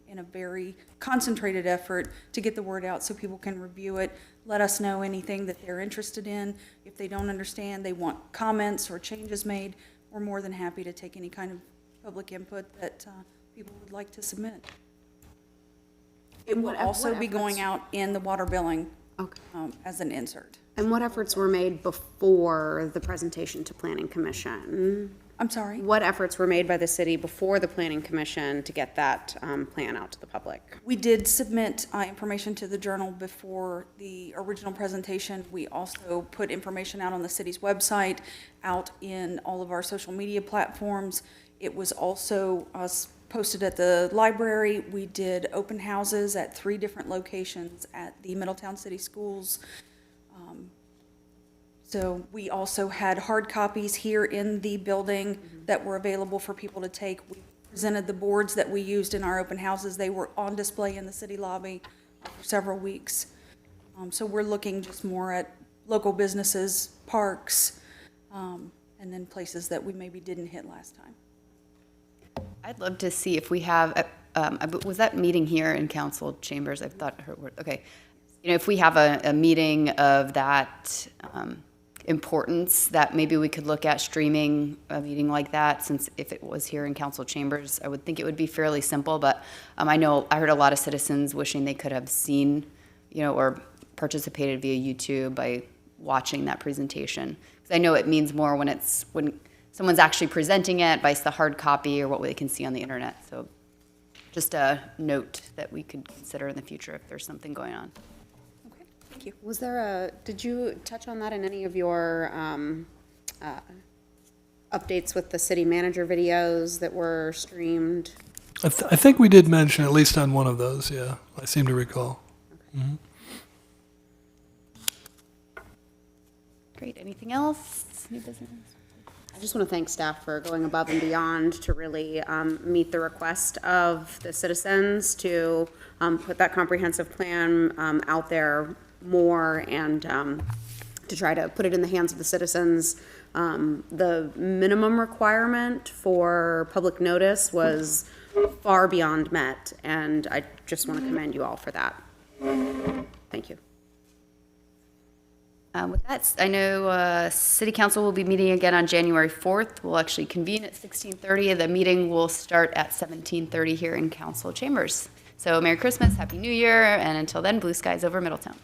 in a very concentrated effort to get the word out so people can review it, let us know anything that they're interested in. If they don't understand, they want comments or changes made, we're more than happy to take any kind of public input that people would like to submit. It will also be going out in the water billing Okay. as an insert. And what efforts were made before the presentation to Planning Commission? I'm sorry? What efforts were made by the city before the Planning Commission to get that plan out to the public? We did submit information to the Journal before the original presentation. We also put information out on the city's website, out in all of our social media platforms. It was also posted at the library. We did open houses at 3 different locations at the Middletown City Schools. So we also had hard copies here in the building that were available for people to take. We presented the boards that we used in our open houses. They were on display in the city lobby for several weeks. So we're looking just more at local businesses, parks, and then places that we maybe didn't hit last time. I'd love to see if we have, was that meeting here in council chambers? I thought, okay. You know, if we have a meeting of that importance, that maybe we could look at streaming a meeting like that, since if it was here in council chambers, I would think it would be fairly simple, but I know I heard a lot of citizens wishing they could have seen, you know, or participated via YouTube by watching that presentation. Because I know it means more when someone's actually presenting it, vice the hard copy or what they can see on the internet. So just a note that we could consider in the future if there's something going on. Okay, thank you. Was there did you touch on that in any of your updates with the city manager videos that were streamed? I think we did mention at least on one of those, yeah. I seem to recall. Mhm. Great, anything else? New business? I just want to thank staff for going above and beyond to really meet the request of the citizens to put that comprehensive plan out there more and to try to put it in the hands of the citizens. The minimum requirement for public notice was far beyond met, and I just want to commend you all for that. Thank you. With that, I know City Council will be meeting again on January 4th. We'll actually convene at 16:30. The meeting will start at 17:30 here in Council Chambers. So Merry Christmas, Happy New Year, and until then, blue skies over Middletown.